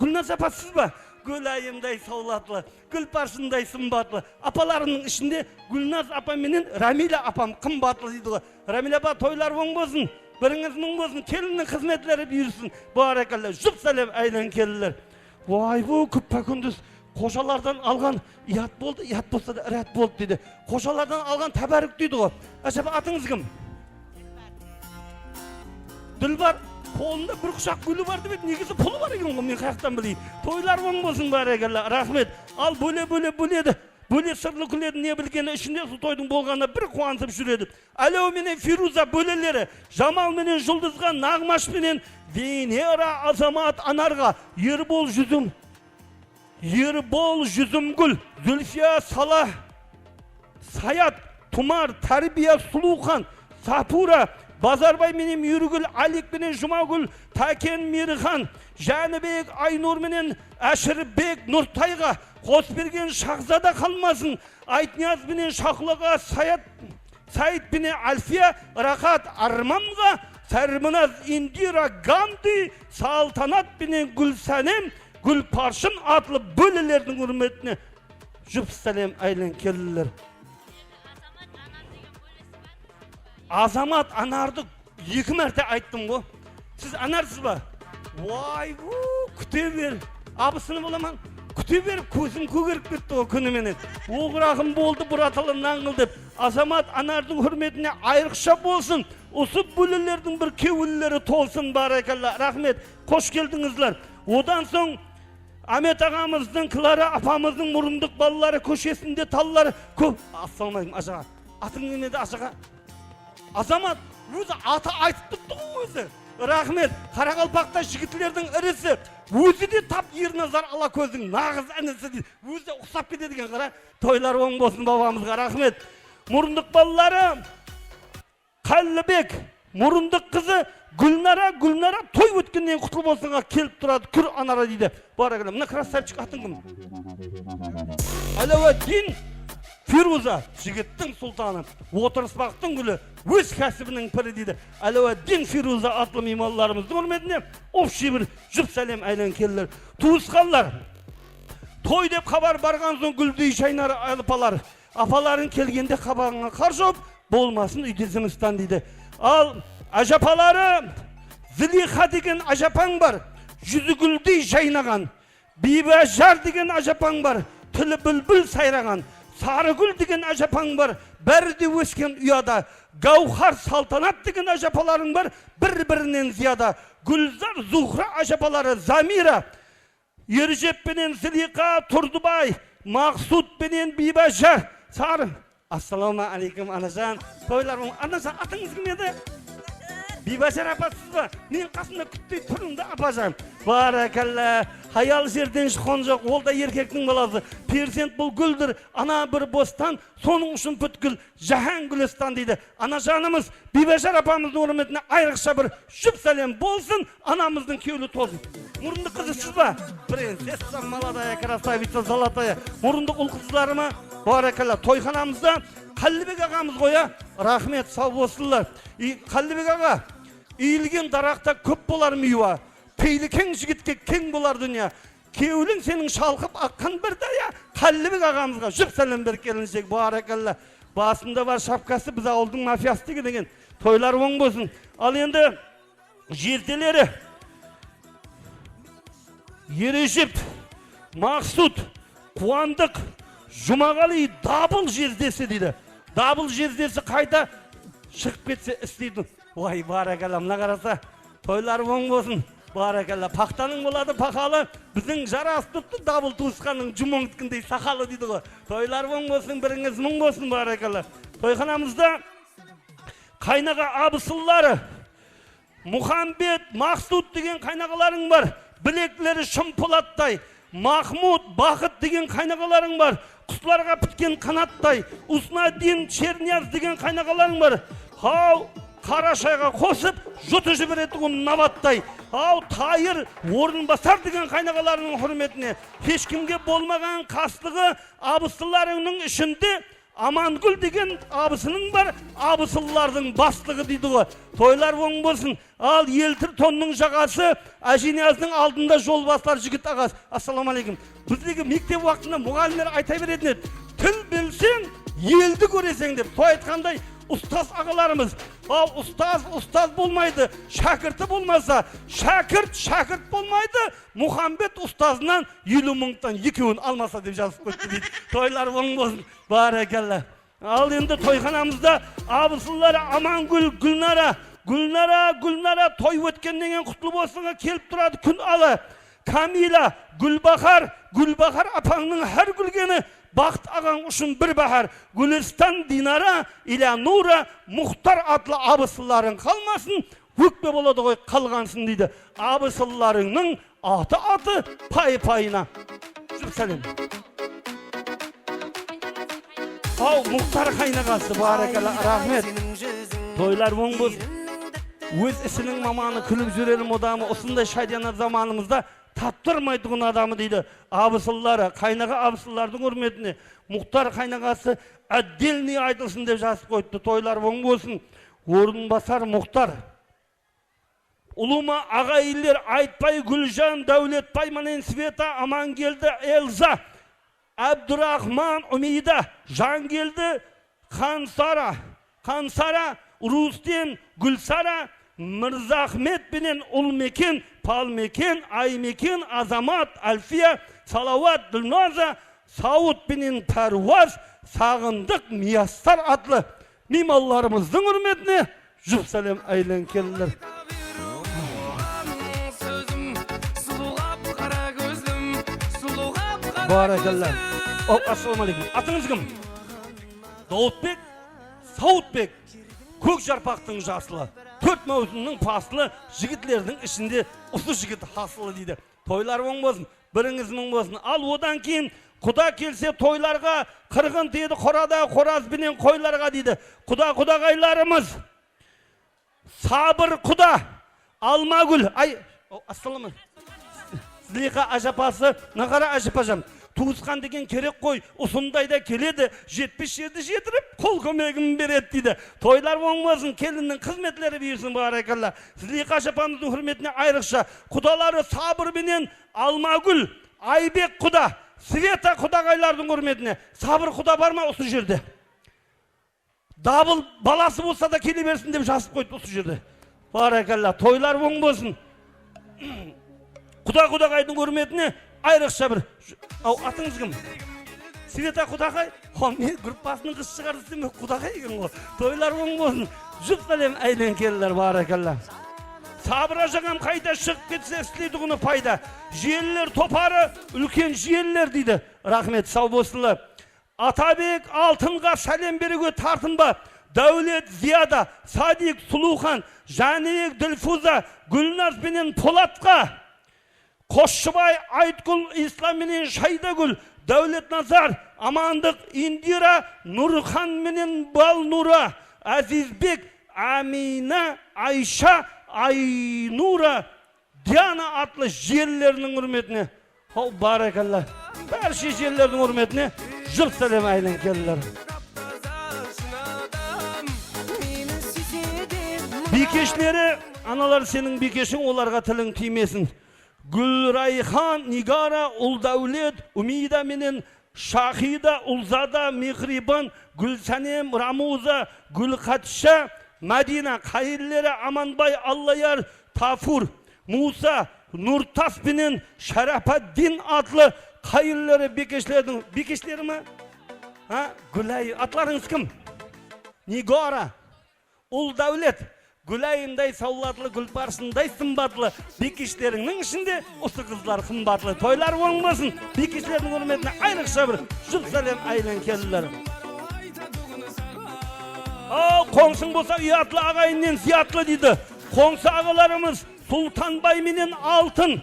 Гүлназ апа сіз ба? Гүлайымдай саулатлы, Гүлпаршындай сымбатлы. Апаларының ішінде Гүлназ апа менен Рамиля апам қымбатлы дейді ғой. Рамиля апа, тойлар оң болсын. Біріңіз мұң болсын, келіннің қызметлері бүйірсін. Баракалла, жұп сәлем айлан келілер. Вай бұл күппа күндіз қожалардан алған ият болды, ият болса да рәт болды дейді. Қожалардан алған тәбәрік дейді ғой. Әшіп атыңыз кім? Ділбар, қолында бір құшақ гүлі бар деп еді, негізі пұлы бар екен ғой, мен қаяқтан білейін. Тойлар оң болсын, баракалла, рахмет. Ал бөледі. Бөле сырлы күледі, не білгені ішінде су тойдың болғаны бір қуансып жүреді. Әлеу менен Фируза бөлелері, Жамал менен Жұлдызға, Нағмаш менен Венера, Азамат Анарға, Ербол Жүзімгүл, Зүлфия Сала, Саят, Тумар, Тәрбия Сұлухан, Сапура, Базарбай менен Мүйіргүл, Алик менен Жұмагүл, Тәкен Мирхан, Жәнібек Айнұр менен Әшірбек Нұртайға, Қосберген Шахзада қалмасын, Айтнияз менен Шақлыға, Саид менен Альфия, Рахат Арманға, Сәрміназ Индира Ганди, Салтанат менен Гүлсәнем, Гүлпаршын атлы бөлелердің үрметіне жұп сәлем айлан келілер. Азамат Анарды 2 мәрте айттым ғой. Сіз Анарсыз ба? Вай, күте бер. Абысыны боламан? Күте беріп көзім көгеріп кетті ғой күніменен. Оғырағым болды бұраталы наңғыл деп. Азамат Анардың hürmetine айрықша болсын. Осы бөлелердің бір кеуілілері толсын, баракалла. Рахмет, қош келдіңіздер. Одан соң Ahmet ağamыздың, Klara apamыздың Murunduk balları köşesinde talları көп. Assalamualaikum aşağı. Atın nemedi aşağı? Azamat, өзі аты айтып тұқты ғой өзі. Рахмет, Қарақалпақта жігітлердің ірісі. Өзі де тап Ерназар Алакөздің нағыз інісі дейді. Өзі де ұқсап кетеді екен қара. Тойлар оң болсын бабамызға рахмет. Мұрындық балалары Қаллыбек, Мұрындық қызы Гүлнара той өткеннен құтылып болсынға келіп тұрады. Күр анара дейді. Баракалла. Мына красавчик атын кім? Алауаддин Фируза, жігіттің сұлтаны, отырыспақтың гүлі, өз кәсібінің пірі дейді. Алауаддин Фируза атлы меймандарымыздың құрметіне общий бір жұп сәлем айлан келділер. Туысқанлар, той деп хабар барған соң гүлдей шайнар апалар. Апаларын келгенде қабағыңа қар жауып, болмасын үйде зімістан дейді. Ал ажапалары, Зілиха деген ажапаң бар, жүзі гүлдей жайнаған. Бибажар деген ажапаң бар, тілі бүлбіл сайраған. Сарыгүл деген ажапаң бар, бәрі де өскен ұяда. Гаухар салтанат деген ажапаларың бар, бір-бірінен зияда. Гүлзар Зухра ажапалары Замира, Ержеп пенен Зілиқа, Тұрдыбай, Мақсут пенен Бибажар. Сары. Ассаламу алейкум анажан. Тойларым, анажан атыңыз кім еді? Бибажар апасыз ба? Мен қасында күттей тұрымды апажан. Баракалла. Hayal жерден шыққан жоқ, ол да еркектің баласы. Перзент бұл гүлдір, ана бір бостан, соның үшін бүткіл, жаһан гүлістан дейді. Ана жанымыз, Бибажар апамыздың құрметіне айрықша бір жұп сәлем болсын, анамыздың кеулі толсын. Мұрындық қызы сіз ба? Принцесса молодая, красавица золотая. Мұрындық ұл қызларыма, баракалла, тойханамызда Қаллыбек ағамыз қоя, рахмет, сау болсынлар. Қаллыбек аға, иілген дарақта көп болар миуа. Пейлі кең жігітке кең болар дүния. Кеулің сенің шалқып аққан бір дая. Қаллыбек ағамызға жұп сәлем беріп келіншек. Баракалла. Басында бар шапкасы біз ауылдың мафиясы деген. Тойлар оң болсын. Ал енді жертелері Ережеп, Мақсут, Қуандық, Жұмағали дабыл жездесі дейді. Дабыл жездесі қайда шығып кетсе істейді. Ой, баракалла, мына қараса. Тойлар оң болсын. Баракалла, пақтаның болады пақалы, біздің жарас тұтты дабыл туысқаның жұмыңыткіндей сақалы дейді ғой. Тойлар оң болсын, біріңіз мұң болсын, баракалла. Тойханамызда қайнаға абысыллары, Мұхамбет, Мақсут деген қайнағаларың бар. Білектілері шымпылаттай. Махмуд, Бақыт деген қайнағаларың бар. Құсларға біткен қанаттай. Уснадин, Черняз деген қайнағаларың бар. Хау, Қарашайға қосып, жұты жібереді оны наваттай. Ау, Тайыр, Орынбасар деген қайнағаларының құрметіне. Ешкімге болмаған қастығы абысыларының ішінде Амангүл деген абысының бар, абысылардың бастығы дейді ғой. Тойлар оң болсын. Ал Елтір тонның жағасы, Әжинияздың алдында жол басар жігіт ағасы. Ассаламу алейкум. Біздегі мектеп уақытында мұғалімдер айта беретін еді. Тіл білсең, елді көресең деп. Той айтқандай ұстаз ағаларымыз. Ал ұстаз болмайды, шәкірті болмаса, шәкірт болмайды, Мұхамбет ұстазынан 50 мыңнан екеуін алмаса деп жазып көтті дейді. Тойлар оң болсын. Баракалла. Ал енді тойханамызда абысылары Амангүл, Гүлнара той өткеннен құтылып болсыңа келіп тұрады күн алы. Камила, Гүлбахар апаңның әр гүлгені бақыт ағаң үшін бір бахар. Гүлістан Динара, Илянура, Мұхтар атлы абысыларың қалмасын, өкпе болады ғой қалғансын дейді. Абысыларыңның аты пай-пайына. Жұп сәлем. Ау, Мұхтар қайнағасы, баракалла, рахмет. Тойлар оң болсын. Өз ісінің маманы күліп жүрерім одамы, осындай шайдана заманымызда таптырмайтығын адамы дейді. Абысыллары, қайнаға абысыллардың құрметіне Мұхтар қайнағасы әдделіне айтылсын деп жазып қойды. Тойлар оң болсын. Орынбасар Мұхтар. Ұлыма ағайылер Айтбай, Гүлжан, Дәулетбай, Манен Света, Амангелді, Элза, Әбдурахман, Умида, Жангелді, Қансара, Рустем, Гүлсара, Мырзахмет пенен Ұлмекен, Палмекен, Аймекен, Азамат, Альфия, Салауат, Дұлназа, Сауыт пенен Пәрваз, Сағындық, Миястар атлы меймандарымыздың құрметіне жұп сәлем айлан келділер. Сөзім сұлулап қара көзім, Barakallah. Assalamu alaykum. Atınız kim? Davutbek, Savutbek. Көк жарпақтың жасылы, төрт маусымның пасылы, жігітлердің ішінде осы жігіт хасылы дейді. Тойлар оң болсын, біріңіз мың болсын. Ал одан кейін құда келсе тойларға, қырғын дейді қорада, қоразбенен қойларға дейді. Құдағайларымыз, сабыр құда, Алмагүл, ассаламу. Злиха ажапасы, нағара ажапажам. Туысқан деген керек қой, ұсындайда келеді, 77 жетіріп, қол көмегін береді дейді. Тойлар оң болсын, келіннің қызметлері бейірсін, баракалла. Злиха ажапамыздың хүрметіне айрықша. Құдалары сабырменен Алмагүл, Айбек құда, Света құдағайлардың хүрметіне. Сабыр құда бар ма осы жерде? Дабыл баласы болса да келе берсін деп жазып қойды осы жерде. Баракалла, тойлар оң болсын. Құдағайдың хүрметіне айрықша бір. Атыңыз кім? Света құдағай? Мен группасының қыз шығарды деме құдағай екен ғой. Тойлар оң болсын. Жұп сәлем әйлен келділер, баракалла. Сабыра жағам қайда шығып кетсе істейді құны пайда. Желілер топары, үлкен желілер дейді. Рахмет, сау болсынлы. Атабек алтынға сәлем беруге тартынба. Дәулет Зияда, Садик Сұлухан, Жаниек Ділфуза, Гүлназ бенен Полатқа. Қосшыбай Айтқұл, Ислам менен Шайдагүл, Дәулет Назар, Амандық Индира, Нұрхан менен Балнура, Азизбек, Амина, Айша, Айнура, Диана атлы желілерінің үрметіне. Баракалла. Бәрші желілердің үрметіне жыл сәлем айлын келділер. Бикешлері, аналар сенің бикешің, оларға тілің тимесін. Гүлрайхан, Нигара, Улдәулет, Умида менен Шахида, Улзада, Михрибан, Гүлсәнем, Рамуза, Гүлхатша, Мәдина, қайырлері Аманбай, Аллаяр, Тафур, Муса, Нұртас менен Шәрәпәддин атлы қайырлері бекешлері ме? Гүлай, атларыңыз кім? Нигара, Улдәулет, Гүлайымдай саулатлы, Гүлпарсындай сымбатлы, бекештеріңнің ішінде осы қызлар қымбатлы. Тойлар оң болсын, бекештердің үрметіне айрықша бір жұп сәлем айлан келділер. Қоңсың болса ұятлы ағайыннен зиятлы дейді. Қоңсы ағаларымыз Сұлтанбай менен Алтын,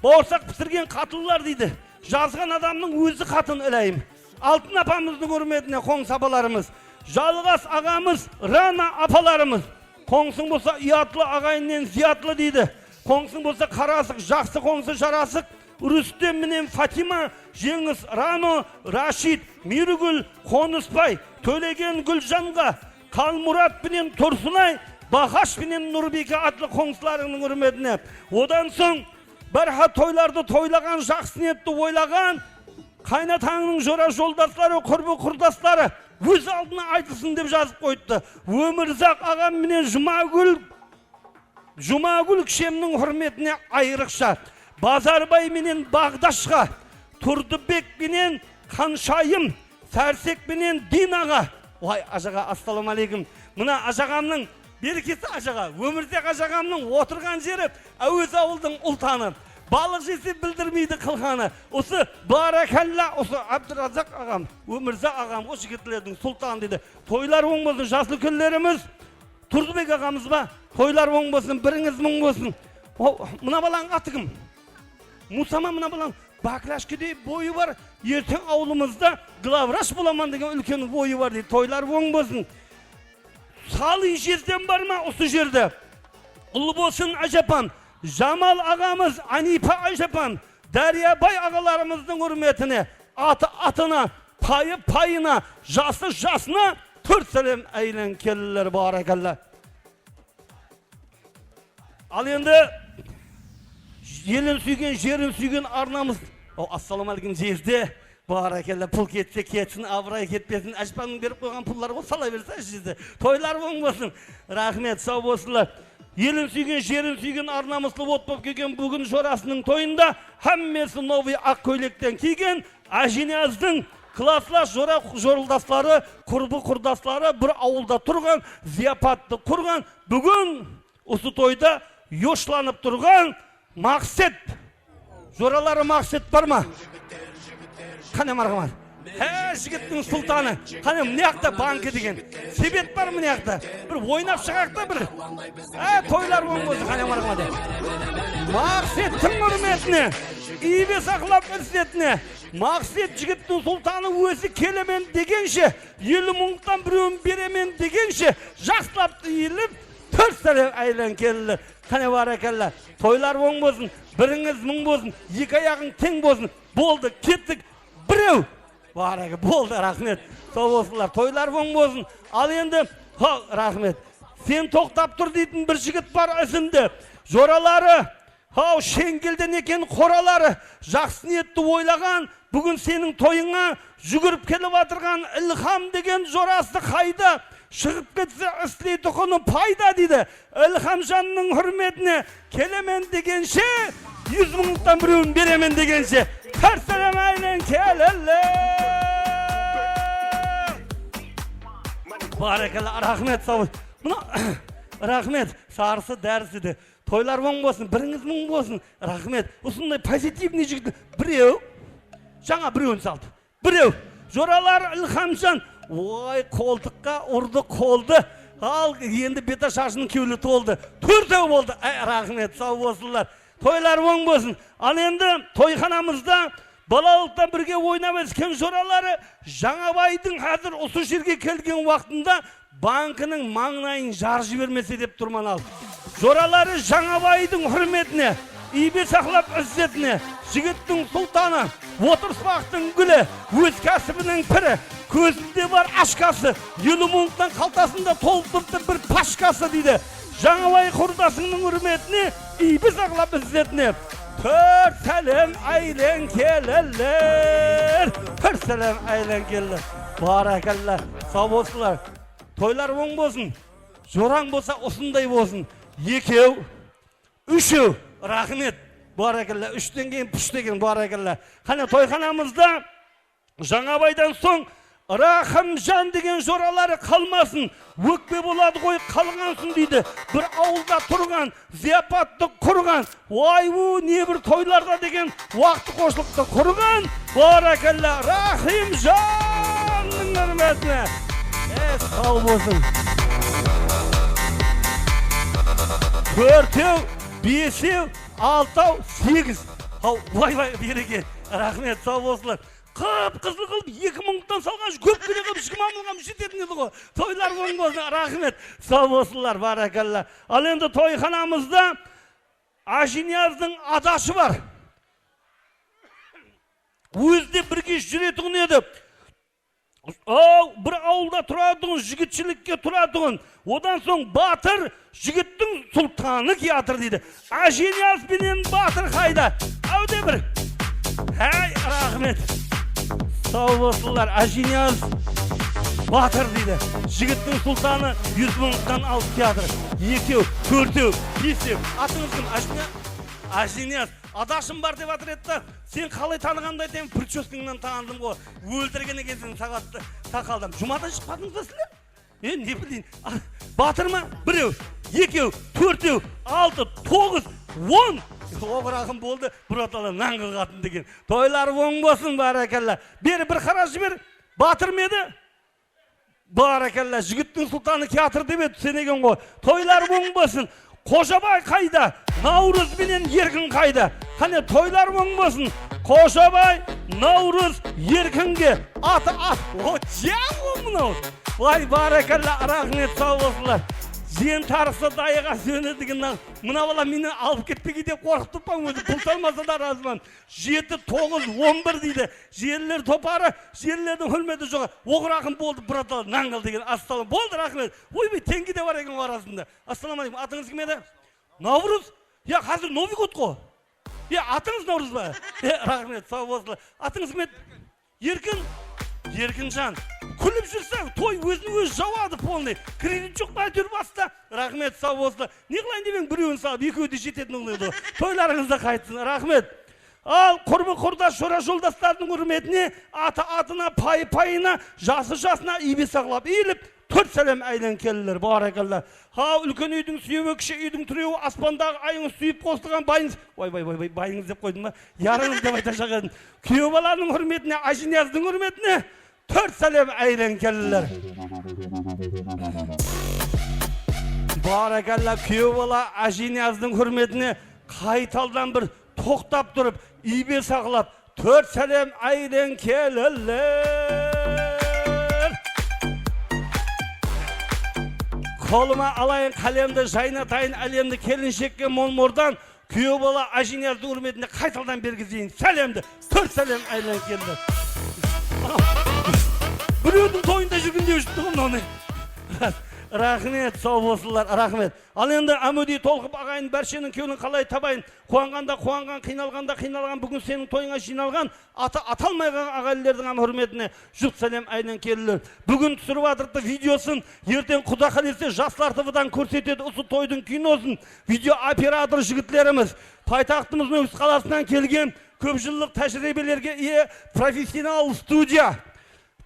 бауырсақ пісірген қатылылар дейді. Жазған адамның өзі қатын өлейім. Алтын апамыздың үрметіне қоңсы апаларымыз, Жалғас ағамыз, Рана апаларымыз. Қоңсың болса ұятлы ағайыннен зиятлы дейді. Қоңсың болса қарасық, жақсы қоңсы жарасық. Рүстем менен Фатима, Жеңіс, Рано, Рашид, Миргүл, Қонысбай, Төлеген Гүлжанға, Қалмұрат менен Тұрсынай, Бақаш менен Нұрбеке атлы қоңсыларының үрметіне. Одан соң бәрха тойларды тойлаған, жақсы ниетті ойлаған, қайнатаңның жора жолдаслары, құрбы құрдастары өз алдына айтылсын деп жазып қойды. Өмірзақ ағам менен Жұмагүл кішемнің құрметіне айрықша. Базарбай менен Бағдашқа, Тұрдыбек менен Қаншайым, Сәрсек менен Динаға. Ой, ажаға, ассаламу алейкум. Мына ажағамның берекесі ажаға. Өмірзақ ажағамның отырған жері әуез ауылдың ұлтаны. Балық жесе білдірмейді қылғаны. Осы баракалла, осы Абдыразақ ағам, Өмірзақ ағам, осы жігітлердің сұлтаны дейді. Тойлар оң болсын, жасыл күллеріміз. Тұрдыбек ағамыз ба? Тойлар оң болсын, біріңіз мұң болсын. Мына балаң аты кім? Мусама мына балаң Баклашкедей бойы бар. Ертең ауылымызда главврач боламан деген үлкен бойы бар дейді. Тойлар оң болсын. Салы жерден бар ма осы жерде? Ұлы болсын ажапан. Жамал ағамыз, Анипа Айшапан, Дәрия-бай ағаларымыздың үрметіне, атына, пайына, жасына, төрт сәлем әйлен келілер, баракалла. Ал енді, елін сүйген, жерін сүйген арнамыз. Ассаламу алейкум жерде, баракалла, пұл кетсе кетсін, абырай кетпесін, Әшпанның беріп қойған пұллар бол, сала берсе жерде. Тойлар оң болсын, рахмет, сау болсылар. Елін сүйген, жерін сүйген арнамызлы от болып келген бүгін жорасының тойында әммесі новый ақ көйлектен киген Ажинияздың класслас жорылдастары, құрбы құрдастары бір ауылда тұрған, зияпатты құрған, бүгін осы тойда yoşlanıp durgan Maksat. Жоралары Maksat бар ма? Қане марқамат. Жігіттің сұлтаны. Қане мұнаяқта банкі деген. Себет бар мұнаяқта. Бір ойнап шығақта бір. Тойлар оң болсын, қане марқамат. Мақсеттің үрметіне, ибе сақлап үрсетіне. Мақсет жігіттің сұлтаны өзі келемен дегенше, 50 мұңықтан біреуін беремен дегенше, жақсылап иіліп, 4 сәлем айлан келілер. Қане баракалла. Тойлар оң болсын, біріңіз мұң болсын, екі аяғың тең болсын. Болды, кеттік, біреу. Барака, болды, рахмет. Сол болсылар, тойлар оң болсын. Ал енді, рахмет. Сен тоқтап тұр дейтін бір жігіт бар ізімді. Жоралары, шеңгелден екен қоралары. Жақсы ниетті ойлаған, бүгін сенің тойыңа жүгіріп келіп атырған Ілхам деген жорасы қайда? Шығып кетсе істейді құны пайда дейді. Ілхам жанның хүрметіне келемен дегенше, 100 мұңықтан біреуін беремен дегенше. Кәрсәлем айлен келелі. Барекелі, рахмет сау. Рахмет, сарысы дәрісіді. Тойлар оң болсын, біріңіз мұң болсын. Рахмет, осындай позитивный жігіт. Біреу, жаңа біреуін салды. Біреу, жоралар Ілхамжан. Ой, қолдыққа ұрды қолды. Ал, енді бета шашының кеулі толды. Төртеу болды. Рахмет, сау болсынлар. Тойлар оң болсын. Ал енді тойханамызда балалықтан бірге ойнап өскен жоралары Жаңабайдың қазір осы жерге келген уақытында банкінің маңнайын жар жібермесе деп тұрман ал. Жоралары Жаңабайдың хүрметіне, ибе сақлап үздетіне, жігіттің сұлтаны, отырыспақтың гүлі, өз кәсібінің пірі, көзінде бар ашқасы, 50 мұңықтан қалтасында толтырды бір пашқасы дейді. Жаңабай құрдасының үрметіне, ибе сақлап үздетіне. 4 сәлем айлен келелер. 4 сәлем айлен келелер. Баракалла, сау болсылар. Тойлар оң болсын. Жораң болса осындай болсын. 2, 3, рахмет. Баракалла, 3-тен кейін пүштеген баракалла. Қане тойханамызда Жаңабайдан соң Рахымжан деген жоралары қалмасын. Өкпе болады ғой қалғансын дейді. Бір ауылда тұрған, зияпатты құрған, ойву не бір тойларда деген уақыты қошылықты құрған. Баракалла, Рахымжанның үрметіне. Сау болсын. 4, 5, 6, 8. Вай, береке. Рахмет, сау болсылар. Қып-қызыл қылып 2 мұңықтан салған көп келе қылып шықмамылған жететін еді ғой. Тойлар оң болсын, рахмет. Сау болсылар, баракалла. Ал енді тойханамызда Ажинияздың адашы бар. Өзде бірге жүретігін еді. Бір ауылда тұратығын, жігітшілікке тұратығын. Одан соң батыр жігіттің сұлтаны киятыр дейді. Ажинияз бенен батыр қайда? Әуде бір. Рахмет. Сау болсылар, Ажинияз батыр дейді. Жігіттің сұлтаны 100 мұңықтан алып киятыр. 2, 4, 5. Атыңыз кім? Ажинияз. Адашым бар деп атыр етті. Сен қалай танығандай деймін, прическаңнан таныдым ғой. Өлтірген екенсің сақалдам. Жұмадан шықпадыңыз ба сілер? Не білейін. Батыр ма? 1, 2, 4, 6, 9, 10. Оғырағым болды, бұраталы наңғы қатын деген. Тойлар оң болсын, баракалла. Бері бір қара жібер. Батыр меді? Баракалла, жігіттің сұлтаны театр деп еді, сенеген ғой. Тойлар оң болсын. Қожабай қайда? Наурыз менен Еркін қайда? Қане тойлар оң болсын. Қожабай, Наурыз, Еркінге аты ат. Жаңғы мұнау. Вай, баракалла, рахмет, сау болсылар. Жиен тарықса дайыға сөне деген мұна бала мені алып кетпеге деп қорқытып па өзі пұлталмаса да разыман. 7, 9, 11 дейді. Жерлер топары, жерлердің хөлмеді жоға. Оғырақым болды, бұраталы, наңғыл деген. Ассалам, болды, рахмет. Ойбай, теңгі де бар екен арасында. Ассаламалейкум, атыңыз кім еді? Наурыз? Қазір Новый год қой. Атыңыз Наурыз ба? Рахмет, сау болсылар. Атыңыз кім еді? Еркін? Еркінжан. Күліп жүрсең, той өзін өз жауады полный. Кредит жоқ па әйтеуір баста. Рахмет, сау болсылар. Не қылайын демең, біреуін салып, екеуі де жететін ұлды. Тойларыңызда қайтсын. Рахмет. Ал құрбы құрдас жора жолдастардың үрметіне, атына, пайына, жасына ибе сақлап иіліп, Tört selam aylan keldiler. Barakallah. Ha ülken üydün süyübü kişi üydün türüyü aspandağı ayını süyüp kostuğun bayınız. Vay bayınız dep koydum da. Yarınız dep aytaşak edin. Kүйөө balanın hürmetine, Ajinyazdın hürmetine tört selam aylan keldiler. Barakallah kүйөө bala Ajinyazdın hürmetine kaytaldan bir toktap durup, ibe saklap, tört selam aylan keldiler. Koluma alayın kalemde jaynatayın alemde kelinşekке molmordan kүйөө bala Ajinyazdın hürmetine kaytaldan bergizeyim. Selamdı. Tört selam aylan keldiler. Bireudun toyunda жүргенде өшүттүм onu. Rahmet, sağ olsunlar, rahmet. Al endi Amudi толқып ағайын бәршенің күйеуін қалай табайын? Қуанғанда қуанған, қиналғанда қиналған, бүгін сенің тойыңа жиналған аталмайған ағайлардың hürmetine жұт сәлем айнан келділер. Бүгін түсіріп атырды видеосын, ертең Құда қалесе Жастар ТВ-дан көрсетеді осы тойдың киносын. Видео оператор жігітлеріміз, пайтақтымыздың өз қаласынан келген көп жылдық тәжірибелерге ие профессионал студия.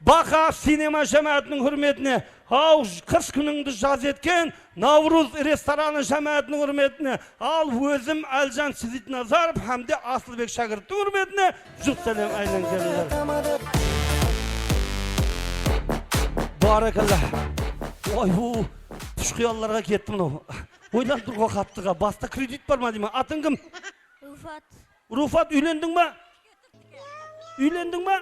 Бақа синема жәмәтінің hürmetine, ал қыс күніңді жаз еткен Наурыз рестораны жәмәтінің hürmetine, ал өзім Әлжан Назаров hamde Асылбек шәкірттің hürmetine жұт сәлем aylan келділер. Barakallah. Ой, түш қиялларға кетті мынау. Ойлан тұрға қаттыға, баста кредит бар ма деймін. Атың кім? Руфат. Руфат, үйлендің ба? Үйлендің ба?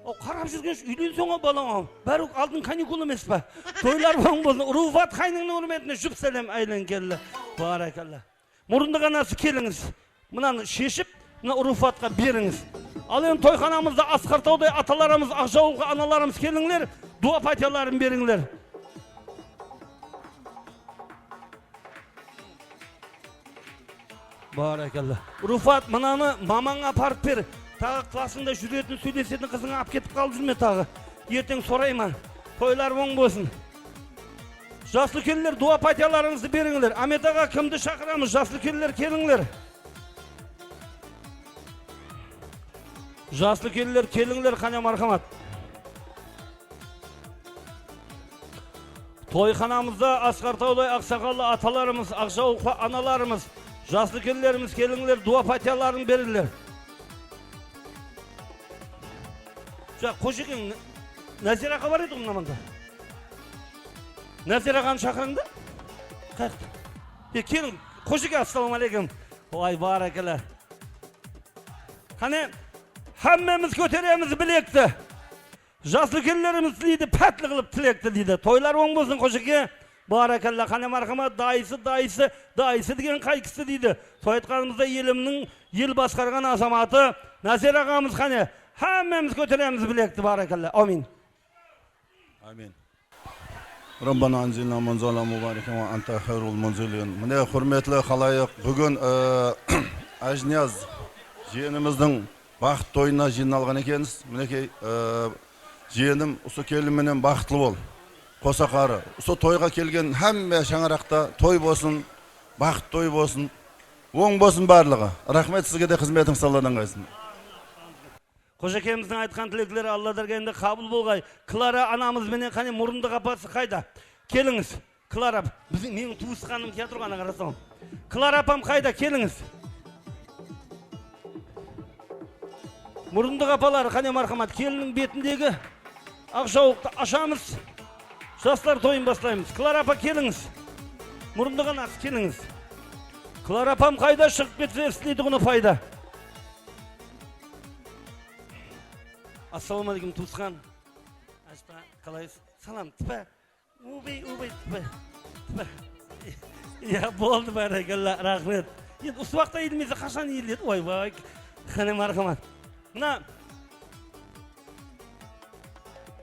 Қарап жүрген үйден соңа балаңа бәрі алдың каникул емес па? Тойлар болың болсын. Руфат қайныңның hürmetine жұп сәлем aylan келді. Баракалла. Мұрындық анасы келіңіз. Мынаны шешіп, мына Руфатқа беріңіз. Ал енді тойханамызда Асқартаудай аталарымыз, Ақжауылға аналарымыз келіңдер, дуа патияларын беріңдер. Баракалла. Руфат, мынаны мамаңа апарып бер. Тағы класында жүретін, сөйлесетін қызыңа ап кетіп қалып жүрме тағы. Ертең сорайман. Тойлар оң болсын. Жаслы келілер, дуа патияларыңызды беріңдер. Амет аға кімді шақырамыз? Жаслы келілер, келіңдер. Жаслы келілер, келіңдер, қане мархамат. Тойханамызда Асқартаудай ақсақалы аталарымыз, Ақжауылға аналарымыз, жаслы келілеріміз келіңдер, дуа патияларын беріңдер. Қожекең, Нәзир аға бар еді ғой мында? Нәзир ағаны шақырыңды? Қайықты? Келің, Қожеке, ассаламу алейкум. Ой, баракалла. Қане, хаммеміз көтереміз білекті. Жаслы келілеріміз тілейді, пәтлі қылып тілекті дейді. Тойлар оң болсын, Қожеке. Баракалла, қане мархамат, дайысы деген қайкысы дейді. Тойтқанымызда елімнің ел басқарған азаматы Нәзир ағамыз қане. Hammamiz ko'taramiz bilakni barakallah. Amin. Amin. Rabbana anzilna manzalan mubarakan va anta khairul munzilin. Mine hurmetli xaloyiq, bugun Ajniyaz jiyanimizning baxt to'yina jiyinalgan ekanmiz. Minekey jiyanim usu keliminin baxtlı bol. Qosaqari. Usu to'yga kelgan hamma şаңaraqda to'y bo'lsin, baxt to'y bo'lsin, o'ng bo'lsin barlig'i. Rahmat sizga de xizmetingiz Allohdan qaysin. Қожекеміздің айтқан тілектері Алла дәргенде қабыл болғай. Клара анамыз менен қане мұрындық апасы қайда? Келіңіз. Клара, менің туысқаным кел тұрғаны қарасам. Клара апам қайда? Келіңіз. Мұрындық апалары қане мархамат. Келінің бетіндегі Ақжауылды ашамыз. Жастар тойын бастаймыз. Клара апа келіңіз. Мұрындық анасы келіңіз. Клара апам қайда? Шығып кетсе істейді ғыны пайда. Ассаламу алейкум, туысқан. Ашта, қалайсыз? Салам, тіпә. Убей, тіпә. Я, болды баракалла, рахмет. Енді осы уақытта елімізде қашан елдеді? Ой, қане мархамат. Мына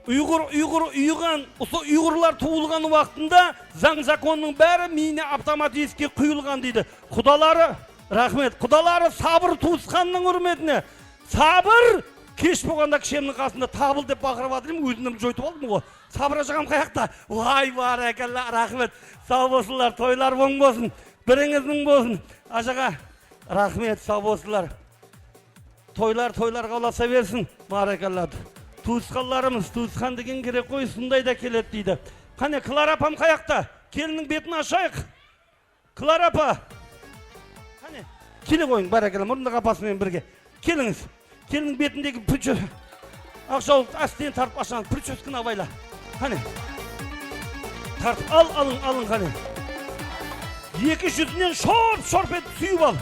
ұйған, осы ұйғырлар туылған уақытында заң законның бәрі миіне автоматически құйылған дейді. Құдалары, рахмет, құдалары сабыр туысқанның hürmetine. Сабыр! Кеш болғанда кішемнің қасында табыл деп бақырып атырым, өзімнің жойтып алдым ғой. Сабыра жағам қаяқта. Вай, баракалла, рахмет. Сау болсынлар, тойлар оң болсын, біріңіздің болсын. Ажаға, рахмет, сау болсынлар. Тойлар қаласа берсін, баракалла. Tuğuskanlarımız, tuğuskan деген керек қой, сондай да келеді дейді. Қане, Клара апам қаяқта? Келінің бетін ашайық. Клара апа. Қане, келе қойың, баракалла, мұрындық апасымен бірге. Келіңіз. Келінің бетіндегі пүчі. Ақжаулық астен тартып ашан, прическаны абайла. Қане. Тартып, алың, қане. Екі жүзінен шорп етіп сүйіп ал.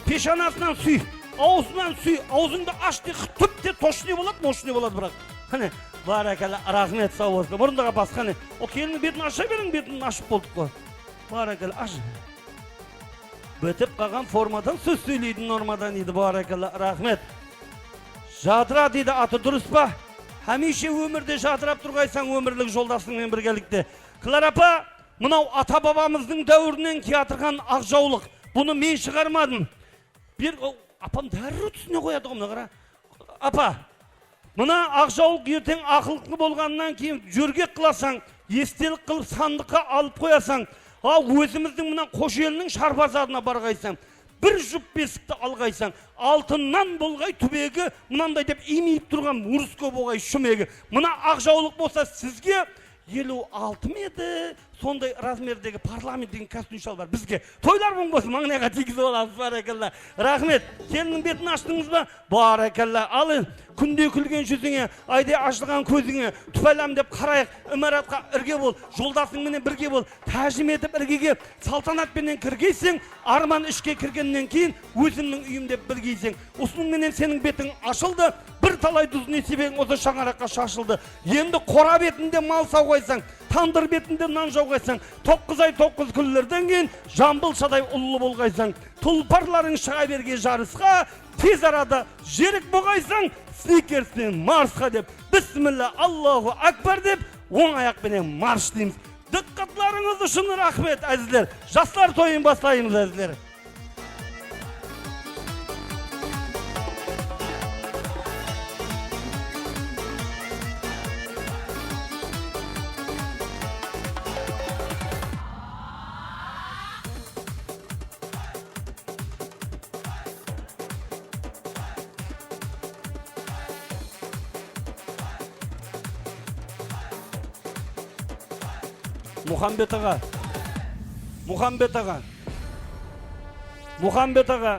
Пешанасынан сүй. Аузынан сүй, аузыңды аш де түпте тошне болады, мошне болады бірақ. Қане, баракалла, рахмет, сау болсын. Мұрындық апасы, қане. О, келінің бетін аша берің, бетін ашып болдық қой. Баракалла, аш. Бітіп қалған формадан сөз сөйлейді нормадан дейді, баракалла, рахмет. Жадыра дейді, аты дұрыс па? Хәмеше өмірде жадырап тұрғайсаң өмірлік жолдасыңмен біргелікте. Клара апа, мынау ата бабамыздың дәуірінен келатырған Ақжаулық. Бұны мен шығармадым. Апам дәрі түсіне қояды ғымна қара. Апа, мына Ақжаулық ертең ақылқы болғаннан кейін жөргек қыласаң, естелік қылып сандыққа алып қоясаң, өзіміздің мына Қошелінің шарбазарына барғайсаң, бір жұп бесікті алғайсаң, алтыннан болғай түбегі, мынандай деп имейіп тұрған мұрыско болғай шүмегі. Мына Ақжаулық болса сізге 56 меді, сондай размердегі парламент деген костюм шалбар бізге. Тойлар бұң болсын, маңнайға тегізіп оламыз, баракалла. Рахмет, келінің бетін аштыңыз ба? Баракалла. Алын, күнде күлген жүзіңе, айдай ашылған көзіңе, түпәлем деп қарайық, имаратқа ірге бол, жолдасыңменен бірге бол, тәжім етіп іргеге салтанатпенен кіргейсің, арман ішке кіргеннен кейін өзімнің үйім деп біргейсің. Осыныңменен сенің бетің ашылды, бір талай дүз несібең осы шаңараққа шашылды. Енді қора бетінде мал сауғайсың, тандыр бетінде нан жауғайсың, 9 ай 9 күнлерден кейін жамбылшадай ұлы болғайсың. Тұлпарларың шыға берге жарысқа, тез арада жерік болғайсың, сникерстен марсқа деп, бісміллә, Аллаху акбар деп, оң аяқпенен марш дейміз. Дыққатларыңыз үшін рахмет, әзілер. Жастар тойын бастаймыз, әзілер. Мұхамбет аға,